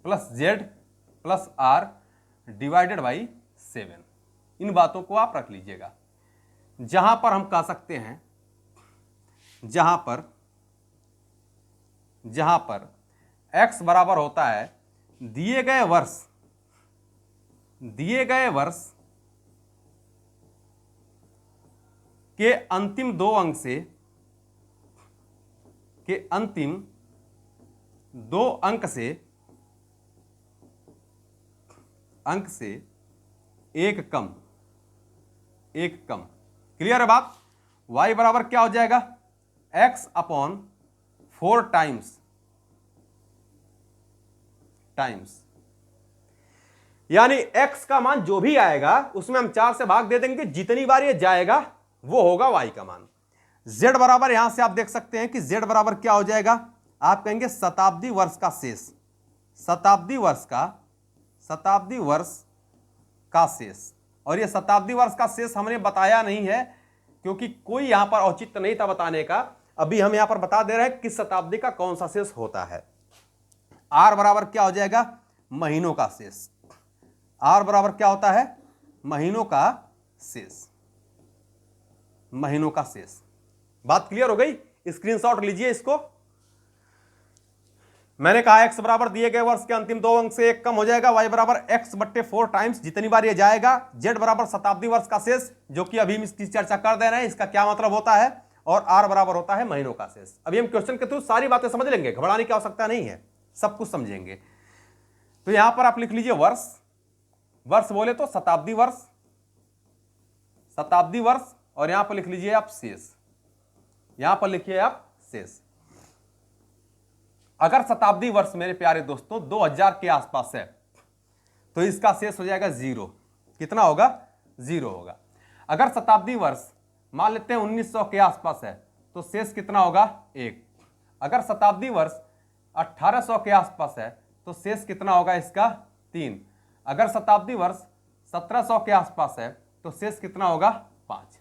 + z + r divided by 7। इन बातों को आप रख लीजिएगा। जहां पर हम कह सकते हैं, जहां पर x बराबर होता है दिए गए वर्ष के अंतिम 2 अंक से, अंक से एक कम। क्लियर है बात? y बराबर क्या हो जाएगा? x/4 times times. यानी x का मान जो भी आएगा उसमें हम 4 से भाग दे देंगे, जितनी बार ये जाएगा वो होगा y का मान। z बराबर, यहां से आप देख सकते हैं कि z बराबर क्या हो जाएगा, आप कहेंगे शताब्दी वर्ष का शेष, शताब्दी वर्ष का शेष। और ये शताब्दी वर्ष का शेष हमने बताया नहीं है क्योंकि कोई यहां पर औचित्य नहीं था बताने का। अभी हम यहां पर बता दे रहे हैं किस शताब्दी का कौन सा शेष होता है। r बराबर क्या हो जाएगा, महीनों का शेष। r बराबर क्या होता है, महीनों का शेष, महीनों का शेष। बात क्लियर हो गई, स्क्रीनशॉट लीजिए इसको। मैंने कहा x बराबर दिए गए वर्ष के अंतिम 2 अंक से 1 कम हो जाएगा, y बराबर x बट्टे 4 टाइम्स जितनी बार ये जाएगा, z बराबर शताब्दी वर्ष का शेष, जो कि अभी हम इसकी चर्चा कर दे रहे हैं, इसका क्या मतलब होता है, और r बराबर होता है महीनों का शेष। अभी हम क्वेश्चन के थ्रू सारी बातें समझ लेंगे, घबराने की आवश्यकता नहीं है, सब कुछ समझेंगे। तो यहां पर आप लिख लीजिए वर्ष, वर्ष बोले तो शताब्दी वर्ष, शताब्दी वर्ष, और यहां पर लिख लीजिए आप शेष, यहां पर लिखिए आप शेष। अगर शताब्दी वर्ष मेरे प्यारे दोस्तों 2000 के आसपास है तो इसका शेष हो जाएगा 0। कितना होगा, 0 होगा। अगर शताब्दी वर्ष मान लेते हैं 1900 के आसपास है तो शेष कितना होगा, 1। अगर शताब्दी वर्ष 1800 के आसपास है तो शेष कितना होगा इसका, 3। अगर शताब्दी वर्ष 1700 के आसपास है तो शेष कितना होगा, 5।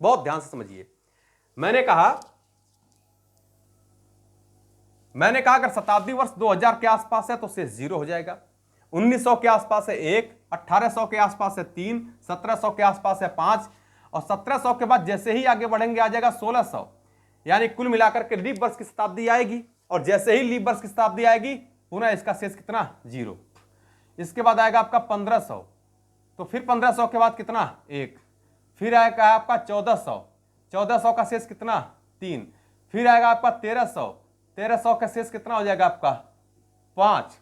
बहुत ध्यान से समझिए, मैंने कहा अगर शताब्दी वर्ष 2000 के आसपास है तो शेष 0 हो जाएगा, 1900 के आसपास है 1, 1800 के आसपास है 3, 1700 के आसपास है 5, और 1700 के बाद जैसे ही आगे बढ़ेंगे आ जाएगा 1600। यानी कुल मिलाकर के लीप वर्ष की शताब्दी आएगी, और जैसे ही लीप वर्ष की शताब्दी आएगी पुनः इसका शेष कितना, 0। इसके बाद आएगा आपका 1500, तो फिर 1500 के बाद कितना, 1। फिर आएगा आपका 1400, 1400 का शेष कितना, 3। फिर आएगा आपका 1300, 1300 का शेष कितना हो जाएगा आपका, 5।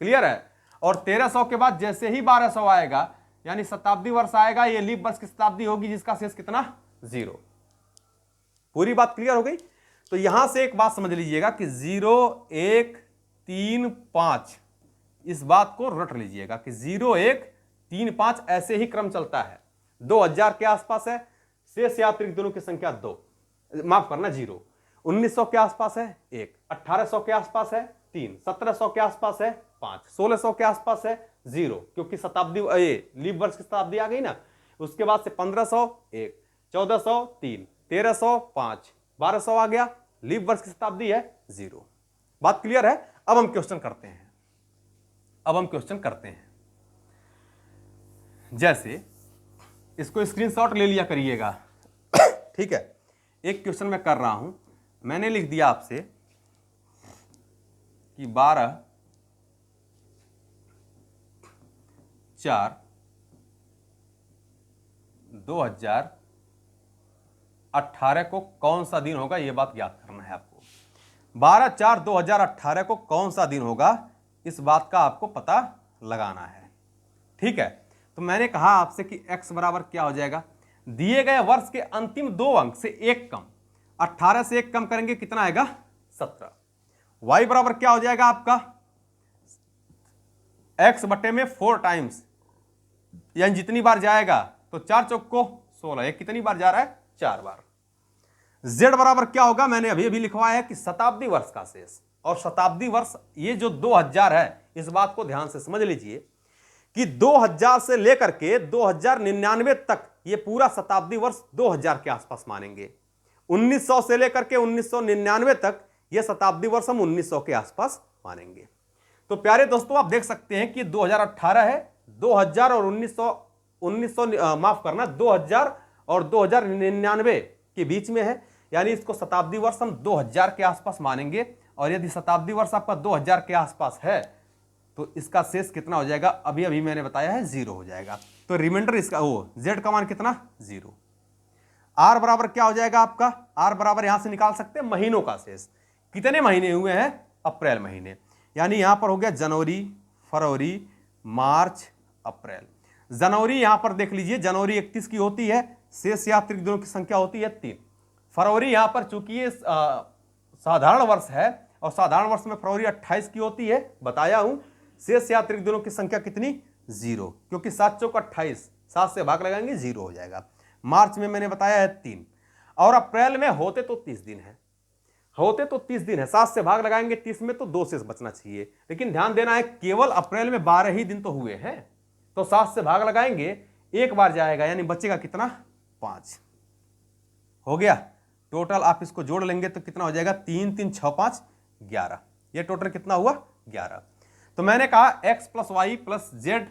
क्लियर है। और 1300 के बाद जैसे ही 1200 आएगा यानी शताब्दी वर्ष आएगा, ये लीप वर्ष की शताब्दी होगी जिसका शेष कितना, 0। पूरी बात क्लियर हो गई। तो यहां से एक बात समझ लीजिएगा कि 0, 1, 3, 5, इस बात को रट लीजिएगा कि 0, 1, 3, 5 ऐसे ही क्रम चलता है। 2000 के आसपास है, शेष या अतिरिक्त दोनों की संख्या 2, माफ करना 0। 1900 के आसपास है 1, 1800 के आसपास है 3, 1700 के आसपास है 5, 1600 के आसपास है 0, क्योंकि शताब्दी लीप वर्ष की शताब्दी आ गई ना। उसके बाद से 1500 1, 1400 3, 1300 5, 1200 आ गया, लीप वर्ष की शताब्दी है 0। बात क्लियर है। अब हम क्वेश्चन करते हैं, जैसे इसको स्क्रीनशॉट ले लिया करिएगा, ठीक है। एक क्वेश्चन मैं कर रहा हूं, मैंने लिख दिया आपसे कि 12/4/2018 को कौन सा दिन होगा, यह बात याद करना है आपको। 12/4/2018 को कौन सा दिन होगा, इस बात का आपको पता लगाना है, ठीक है। तो मैंने कहा आपसे कि x बराबर क्या हो जाएगा, दिए गए वर्ष के अंतिम 2 अंक से 1 कम, 18 से 1 कम करेंगे कितना आएगा, 17। y बराबर क्या हो जाएगा आपका, x बटे में 4 टाइम्स, यानी जितनी बार जाएगा तो 4 चौक को 16, ये कितनी बार जा रहा है, 4 बार। z बराबर क्या होगा, मैंने अभी अभी लिखवाया है कि शताब्दी वर्ष का शेष। और शताब्दी वर्ष ये जो 2000 है, इस बात को ध्यान से समझ लीजिए कि 2000 से लेकर के 2099 तक ये पूरा शताब्दी वर्ष 2000 के आसपास मानेंगे। 1900 से लेकर के 1999 तक ये शताब्दी वर्ष हम 1900 के आसपास मानेंगे। तो प्यारे दोस्तों आप देख सकते हैं कि 2018 है, 2000 और 1900 माफ करना 2000 और 2099 के बीच में है, यानी इसको शताब्दी वर्ष हम 2000 के आसपास मानेंगे। और यदि शताब्दी वर्ष आपका 2000 के आसपास है तो इसका शेष कितना हो जाएगा, अभी अभी मैंने बताया है 0 हो जाएगा। तो रिमाइंडर इसका z का मान कितना, 0। r बराबर क्या हो जाएगा आपका, r बराबर यहां से निकाल सकते हैं महीनों का शेष। कितने महीने हुए हैं, अप्रैल महीने, यानी यहां पर हो गया जनवरी, फरवरी, मार्च, अप्रैल। जनवरी यहां पर देख लीजिए, जनवरी 31 की होती है, शेष या अतिरिक्त दिनों की संख्या होती है 3। फरवरी यहां पर चूंकि ये साधारण वर्ष है, और साधारण वर्ष में फरवरी 28 की होती है, बताया हूं। शेष या अतिरिक्त दिनों की संख्या कितनी? 0, क्योंकि 7 चौक 28, 7 से भाग लगाएंगे 0 हो जाएगा। मार्च में मैंने बताया है 3, और अप्रैल में होते तो 30 दिन है, होते तो 30 दिन है, 7 से भाग लगाएंगे 30 में तो 2 शेष बचना चाहिए। लेकिन ध्यान देना है केवल अप्रैल में 12 ही दिन तो हुए हैं, तो 7 से भाग लगाएंगे, एक बार जाएगा, यानी बचेगा कितना? 5 हो गया। टोटल आप इसको जोड़ लेंगे तो कितना हो जाएगा? 3 3 6 5 11। ये टोटल कितना हुआ? 11। तो मैंने कहा x plus y plus z,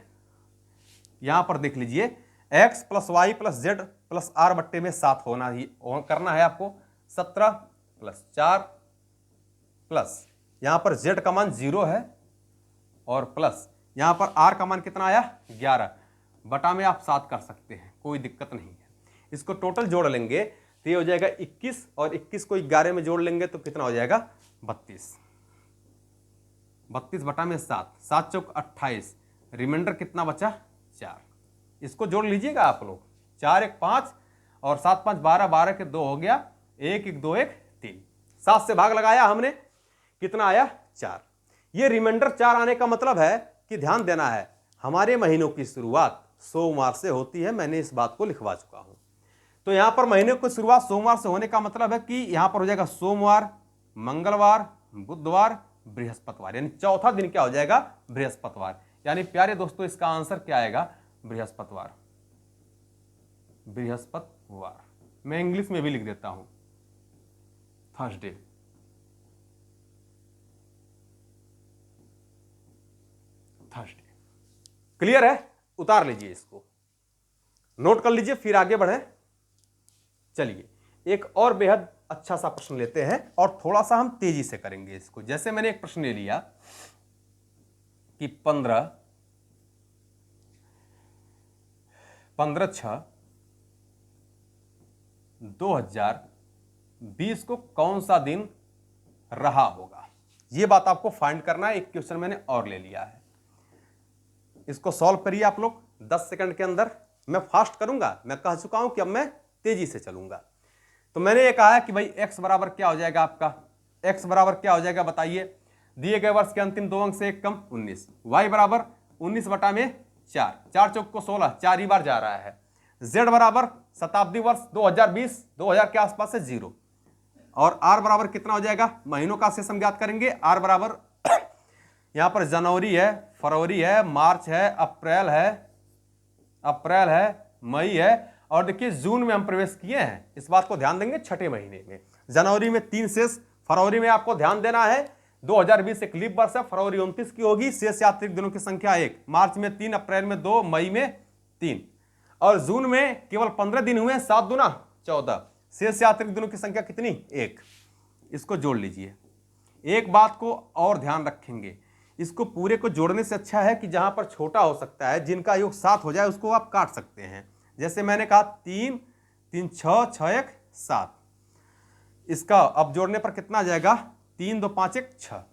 यहां पर देख लीजिए, x plus y plus z plus r बट्टे में 7 होना ही करना है आपको। 17 प्लस 4 प्लस यहां पर z का मान 0 है, और प्लस यहां पर r का मान कितना आया? 11। बटा में आप 7 कर सकते हैं, कोई दिक्कत नहीं है। इसको टोटल जोड़ लेंगे तो ये हो जाएगा 21, और 21 को 11 में जोड़ लेंगे तो कितना हो जाएगा? 32। 32 बटा में 7, 7 चौक 28, रिमाइंडर कितना बचा? 4। इसको जोड़ लीजिएगा आप लोग, 4 1 5 और 7 5 12, 12 के 2 हो गया, 1 1 2 1 3। 7 से भाग लगाया हमने, कितना आया? 4। ये रिमाइंडर 4 आने का मतलब है कि ध्यान देना है, हमारे महीनों की शुरुआत सोमवार से होती है, मैंने इस बात को लिखवा चुका हूं। तो यहां पर महीने की शुरुआत सोमवार से होने का मतलब है कि यहां पर हो जाएगा सोमवार, मंगलवार, बुधवार, बृहस्पतिवार, यानी चौथा दिन क्या हो जाएगा? बृहस्पतिवार। यानी प्यारे दोस्तों इसका आंसर क्या आएगा? बृहस्पतिवार। बृहस्पतिवार मैं इंग्लिश में भी लिख देता हूं, थर्सडे। थर्सडे क्लियर है? उतार लीजिए, इसको नोट कर लीजिए, फिर आगे बढ़े। चलिए एक और बेहद अच्छा सा प्रश्न लेते हैं, और थोड़ा सा हम तेजी से करेंगे इसको। जैसे मैंने एक प्रश्न ले लिया कि 15/6/2020 को कौन सा दिन रहा होगा, यह बात आपको फाइंड करना है। एक क्वेश्चन मैंने और ले लिया है, इसको सॉल्व करिए आप लोग 10 सेकंड के अंदर। मैं फास्ट करूंगा, मैं कह चुका हूं कि अब मैं तेजी से चलूंगा। तो मैंने ये कहा है कि भाई x बराबर क्या हो जाएगा आपका? x बराबर क्या हो जाएगा बताइए? दिए गए वर्ष के अंतिम 2 अंक से 1 कम 19। y बराबर 19 बटा में 4, 4 चौक को 16, 4 ही बार जा रहा है। z बराबर शताब्दी वर्ष 2020, 2000 के आसपास से 0, और r बराबर कितना हो जाएगा? महीनों का शेष हम ज्ञात करेंगे। r बराबर यहां पर जनवरी है, फरवरी है, मार्च है, अप्रैल है, मई है, और देखिए जून में हम प्रवेश किए हैं, इस बात को ध्यान देंगे। छठे महीने में जनवरी में 3 शेष, फरवरी में आपको ध्यान देना है 2020 एक लीप वर्ष है, फरवरी 29 की होगी। शेष या अतिरिक्त दिनों की संख्या 1, मार्च में 3, अप्रैल में 2, मई में 3, और जून में केवल 15 दिन हुए, 7 दूना 14। शेष या अतिरिक्त दिनों की संख्या कितनी? 1। इसको जोड़ लीजिए। एक बात को और ध्यान रखेंगे, इसको पूरे को जोड़ने से अच्छा है कि जहां पर छोटा हो सकता है, जिनका योग 7 हो जाए उसको आप काट सकते हैं। जैसे मैंने कहा 3 3 6 6 1 7, इसका अब जोड़ने पर कितना आ जाएगा? 3 2 5 1 6।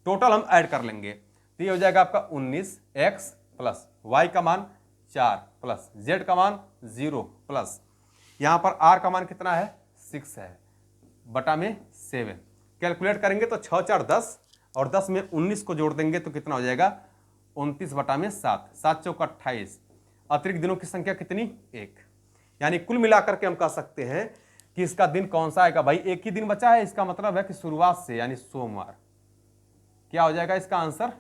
टोटल हम ऐड कर लेंगे तो ये हो जाएगा आपका 19x प्लस y का मान 4 प्लस z का मान 0 प्लस यहां पर r का मान कितना है? 6 है, बटा में 7। कैलकुलेट करेंगे तो 6 4 10, और 10 में 19 को जोड़ देंगे तो कितना हो जाएगा? 29 बटा में 7, 7 चौक 28। अतिरिक्त दिनों की संख्या कितनी? 1। यानी कुल मिलाकर के हम कह सकते हैं कि इसका दिन कौन सा आएगा? भाई एक ही दिन बचा है, इसका मतलब है कि शुरुआत से यानी सोमवार। क्या हो जाएगा इसका आंसर?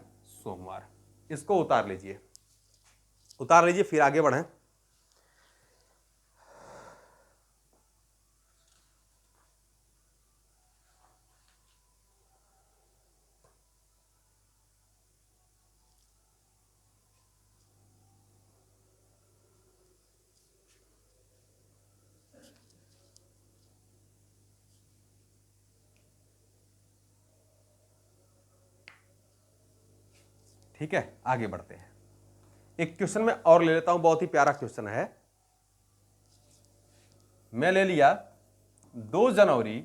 सोमवार। इसको उतार लीजिए, उतार लीजिए, फिर आगे बढ़ें। ठीक है, आगे बढ़ते हैं। एक क्वेश्चन में और ले लेता हूं, बहुत ही प्यारा क्वेश्चन है। मैं ले लिया 2 जनवरी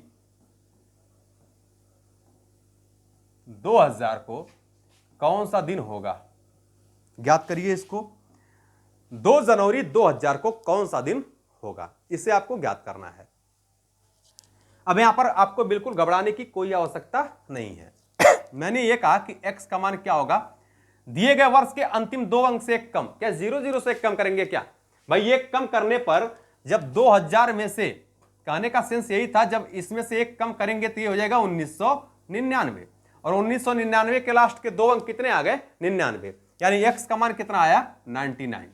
2000 को कौन सा दिन होगा? ज्ञात करिए इसको। 2 जनवरी 2000 को कौन सा दिन होगा, इसे आपको ज्ञात करना है। अब यहां पर आपको बिल्कुल घबराने की कोई आवश्यकता नहीं है। मैंने ये कहा कि x का मान क्या होगा, दिए गए वर्ष के अंतिम 2 अंक से एक कम, क्या 00 से एक कम करेंगे क्या भाई? ये कम करने पर जब 2000 में से, कहने का सेंस यही था, जब इसमें से एक कम करेंगे तो ये हो जाएगा 1999, और 1999 के लास्ट के 2 अंक कितने आ गए? 99, यानी x का मान कितना आया? 99।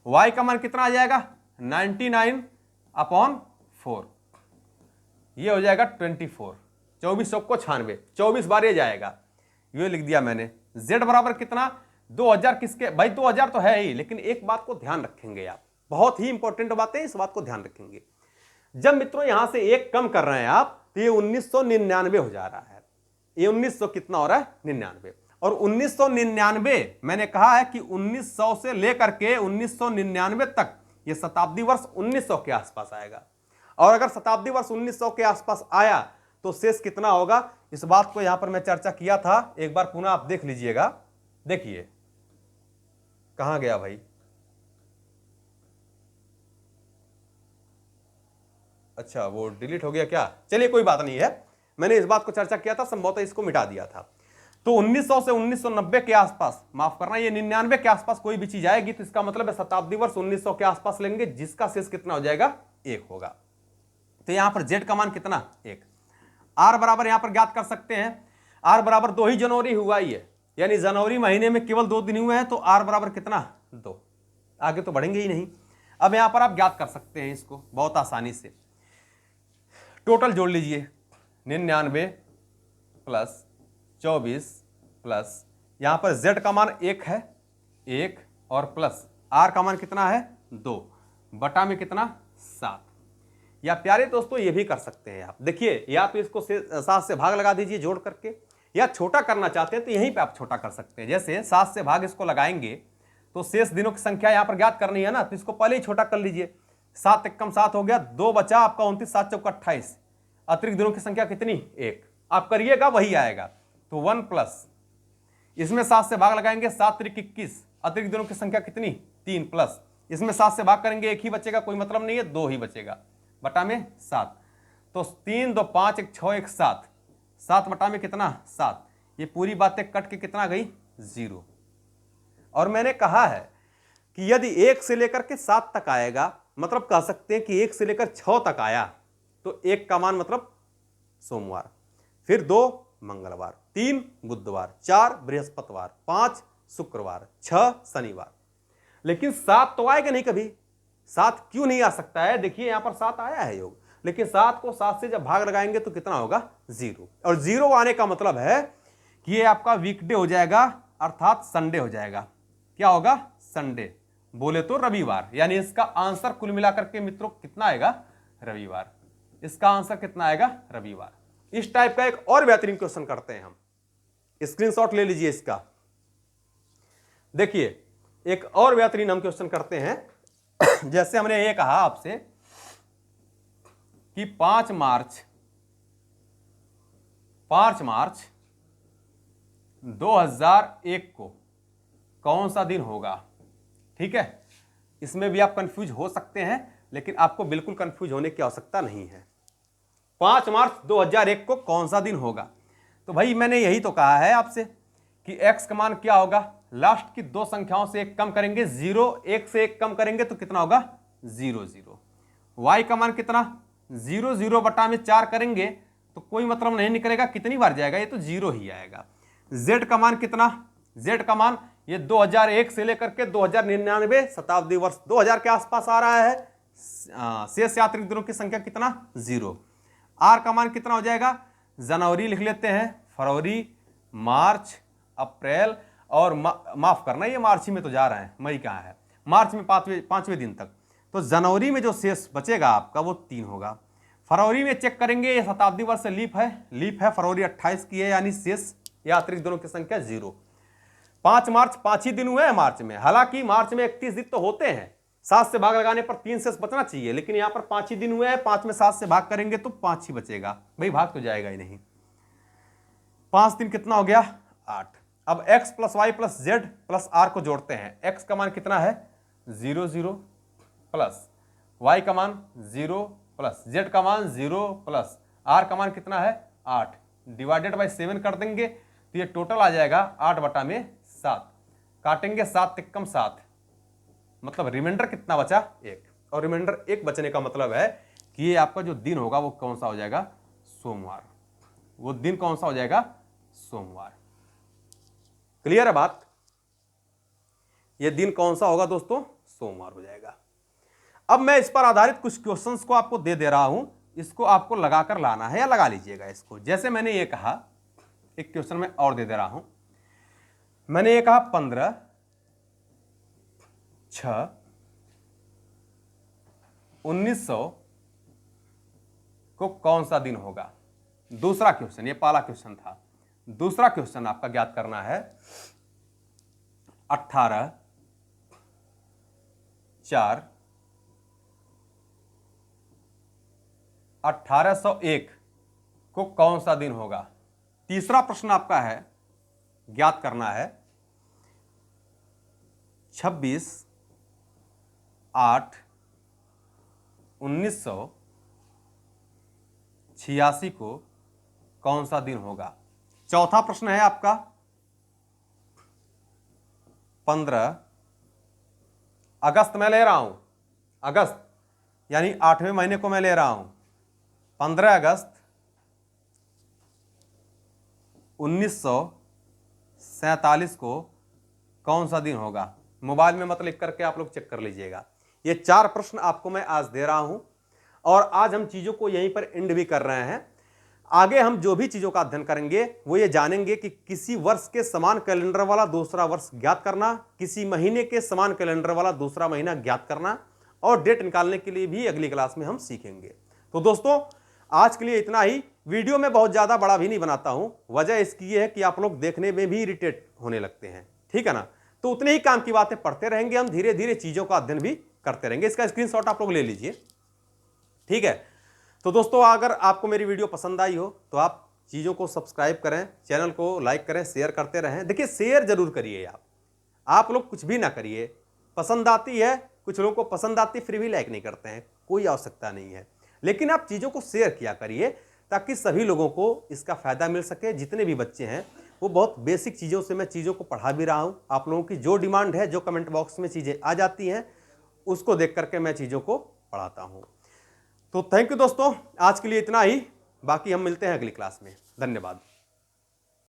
y का मान कितना आ जाएगा? 99/4, ये हो जाएगा 24, 24 को 96, 24 बार ये जाएगा, ये लिख दिया मैंने। z बराबर कितना? 2000 किसके भाई? 2000 तो है ही, लेकिन एक बात को ध्यान रखेंगे आप, बहुत ही इंपॉर्टेंट बात है, इस बात को ध्यान रखेंगे। जब मित्रों यहां से एक कम कर रहे हैं आप, तो ये 1999 हो जा रहा है। ये 1900 कितना हो रहा है? 99। और 1999 मैंने कहा है कि 1900 से लेकर के 1999 तक ये शताब्दी वर्ष 1900 के आसपास आएगा, और अगर शताब्दी वर्ष 1900 के आसपास आया तो शेष कितना होगा? इस बात को यहां पर मैं चर्चा किया था, एक बार पुनः आप देख लीजिएगा। देखिए कहां गया भाई? अच्छा, वो डिलीट हो गया क्या? चलिए कोई बात नहीं है, मैंने इस बात को चर्चा किया था, संभवतः इसको मिटा दिया था। तो 1900 से 1990 के आसपास, माफ करना, ये 99 के आसपास कोई भी चीज आएगी तो इसका मतलब है शताब्दी वर्ष 1900 के आसपास लेंगे, जिसका शेष कितना हो जाएगा? 1 होगा। तो यहां पर z का मान कितना? 1। r बराबर यहां पर ज्ञात कर सकते हैं, r बराबर 2 ही जनवरी हुआ ही है, यानी जनवरी महीने में केवल 2 दिन हुए हैं, तो r बराबर कितना? 2, आगे तो बढ़ेंगे ही नहीं। अब यहां पर आप ज्ञात कर सकते हैं इसको बहुत आसानी से, टोटल जोड़ लीजिए, 99 प्लस 24 प्लस, यहां पर z का मान 1 है, 1, और प्लस r का मान कितना है? 2, बटा में कितना? 7। या प्यारे दोस्तों ये भी कर सकते हैं आप, देखिए, या तो इसको 7 से भाग लगा दीजिए जोड़ करके, या छोटा करना चाहते हैं तो यहीं पे आप छोटा कर सकते हैं। जैसे 7 से भाग इसको लगाएंगे तो शेष दिनों की संख्या यहां पर ज्ञात करनी है ना, तो इसको पहले ही छोटा कर लीजिए। 7 × 7 हो गया, 2 बचा आपका 29, 7 × 4 = 28, अतिरिक्त दिनों की संख्या कितनी? 1। आप करिएगा वही आएगा, तो 1 प्लस, इसमें 7 से भाग लगाएंगे, 7 × 21, अतिरिक्त दिनों की संख्या कितनी? 3 प्लस, इसमें 7 से भाग करेंगे 1 ही बचेगा, कोई मतलब नहीं है, 2 ही बचेगा, बटा में 7, तो 3, 2, 5, 1, 6, 1, 7, 7 बटा में कितना? 7। ये पूरी बातें कट के कितना गई? 0। और मैंने कहा है कि यदि 1 से लेकर के 7 तक आएगा, मतलब कह सकते हैं कि 1 से लेकर 6 तक आया, तो 1 का मान मतलब सोमवार, फिर 2 मंगलवार, 3 बुधवार, 4 बृहस्पतिवार, 5 शुक्रवार, 6 शनिवार। लेकिन 7 तो आएगा नहीं कभी। 7 क्यों नहीं आ सकता है? देखिए यहां पर 7 आया है योग, लेकिन 7 को 7 से जब भाग लगाएंगे तो कितना होगा? 0। और 0 आने का मतलब है कि ये आपका वीकडे हो जाएगा, अर्थात संडे हो जाएगा। क्या होगा? संडे, बोले तो रविवार, यानी इसका आंसर कुल मिलाकर के मित्रों कितना आएगा? रविवार। इसका आंसर कितना आएगा? रविवार। इस टाइप का एक और बेहतरीन क्वेश्चन करते हैं हम, स्क्रीनशॉट ले लीजिए इसका। देखिए एक और बेहतरीन हम क्वेश्चन करते हैं। जैसे हमने ये कहा आपसे कि 5 मार्च 2001 को कौन सा दिन होगा? ठीक है, इसमें भी आप कंफ्यूज हो सकते हैं, लेकिन आपको बिल्कुल कंफ्यूज होने की आवश्यकता नहीं है। 5 मार्च 2001 को कौन सा दिन होगा? तो भाई मैंने यही तो कहा है आपसे कि x का मान क्या होगा? लास्ट की 2 संख्याओं से 1 कम करेंगे, 0, 1 से 1 कम करेंगे तो कितना होगा? 0, 0। y का मान कितना? 0, 0 बटा में 4 करेंगे तो कोई मतलब नहीं निकलेगा, कितनी बार जाएगा? ये तो 0 ही आएगा। z का मान कितना? z का मान ये 2001 से लेकर के 2099 शताब्दी वर्ष 2000 के आसपास आ रहा है। शेष यात्रिक दिनों की संख्या कितना? 0। r का मान कितना हो जाएगा? जनवरी लिख लेते हैं, फरवरी, मार्च, अप्रैल, और माफ करना, ये मार्च में तो जा रहे हैं, मई कहाँ है? मार्च में 5वें दिन तक। तो जनवरी में जो शेष बचेगा आपका वो 3 होगा। फरवरी में चेक करेंगे, ये शताब्दी वर्ष से लीप है, फरवरी 28 की है, यानी शेष या अतिरिक्त दिनों की संख्या 0। 5 मार्च 5 ही दिन हुए हैं मार्च में, हालांकि मार्च में 31 दिन तो होते हैं, 7 से भाग लगाने पर 3 शेष बचना चाहिए, लेकिन यहां पर 5 ही दिन हुए हैं। 5 में 7 से भाग करेंगे तो 5 ही बचेगा, भाई भाग तो जाएगा ही नहीं। 5 दिन कितना हो गया? 8। अब x plus y plus z plus r को जोड़ते हैं। x का मान कितना है? 0, 0 प्लस y का मान 0 प्लस z का मान 0 प्लस आर का मान कितना है 8, डिवाइडेड बाई 7 कर देंगे तो ये टोटल आ जाएगा 8/7। काटेंगे 7 तिक्कम 7, मतलब रिमाइंडर कितना बचा 1। और रिमाइंडर 1 बचने का मतलब है कि ये आपका जो दिन होगा वो कौन सा हो जाएगा सोमवार। वो दिन कौन सा हो जाएगा सोमवार। क्लियर है बात? ये दिन कौन सा होगा दोस्तों सोमवार हो जाएगा। अब मैं इस पर आधारित कुछ क्वेश्चंस को आपको दे रहा हूं, इसको आपको लगाकर लाना है या लगा लीजिएगा इसको। जैसे मैंने ये कहा, एक क्वेश्चन में और दे रहा हूं, मैंने ये कहा 15/6/1900 को कौन सा दिन होगा। दूसरा क्वेश्चन, ये पहला क्वेश्चन था। दूसरा क्वेश्चन आपका ज्ञात करना है 18/4/1801 को कौन सा दिन होगा। तीसरा प्रश्न आपका है, ज्ञात करना है 26/8/1986 को कौन सा दिन होगा। चौथा प्रश्न है आपका 15 अगस्त में ले रहा हूं, अगस्त यानी 8वें महीने को मैं ले रहा हूं। 15 अगस्त 1947 को कौन सा दिन होगा। मोबाइल में मत लिख करके आप लोग चेक कर लीजिएगा। ये 4 प्रश्न आपको मैं आज दे रहा हूं और आज हम चीजों को यहीं पर एंड भी कर रहे हैं। आगे हम जो भी चीजों का अध्ययन करेंगे वो ये जानेंगे कि किसी वर्ष के समान कैलेंडर वाला दूसरा वर्ष ज्ञात करना, किसी महीने के समान कैलेंडर वाला दूसरा महीना ज्ञात करना और डेट निकालने के लिए भी अगली क्लास में हम सीखेंगे। तो दोस्तों आज के लिए इतना ही। वीडियो में बहुत ज्यादा बड़ा भी नहीं बनाता हूं, वजह इसकी ये है कि आप लोग देखने में भी इरिटेट होने लगते हैं, ठीक है ना। तो उतने ही काम की बातें पढ़ते रहेंगे हम, धीरे धीरे चीजों का अध्ययन भी करते रहेंगे। इसका स्क्रीनशॉट आप लोग ले लीजिए, ठीक है। तो दोस्तों अगर आपको मेरी वीडियो पसंद आई हो तो आप चीज़ों को सब्सक्राइब करें, चैनल को लाइक करें, शेयर करते रहें। देखिए शेयर जरूर करिए आप लोग कुछ भी ना करिए। पसंद आती है, कुछ लोगों को पसंद आती है फिर भी लाइक नहीं करते हैं, कोई आवश्यकता नहीं है। लेकिन आप चीज़ों को शेयर किया करिए ताकि सभी लोगों को इसका फ़ायदा मिल सके। जितने भी बच्चे हैं वो बहुत बेसिक चीज़ों से मैं चीज़ों को पढ़ा भी रहा हूँ। आप लोगों की जो डिमांड है, जो कमेंट बॉक्स में चीज़ें आ जाती हैं, उसको देख करके मैं चीज़ों को पढ़ाता हूँ। तो थैंक यू दोस्तों, आज के लिए इतना ही। बाकी हम मिलते हैं अगली क्लास में। धन्यवाद।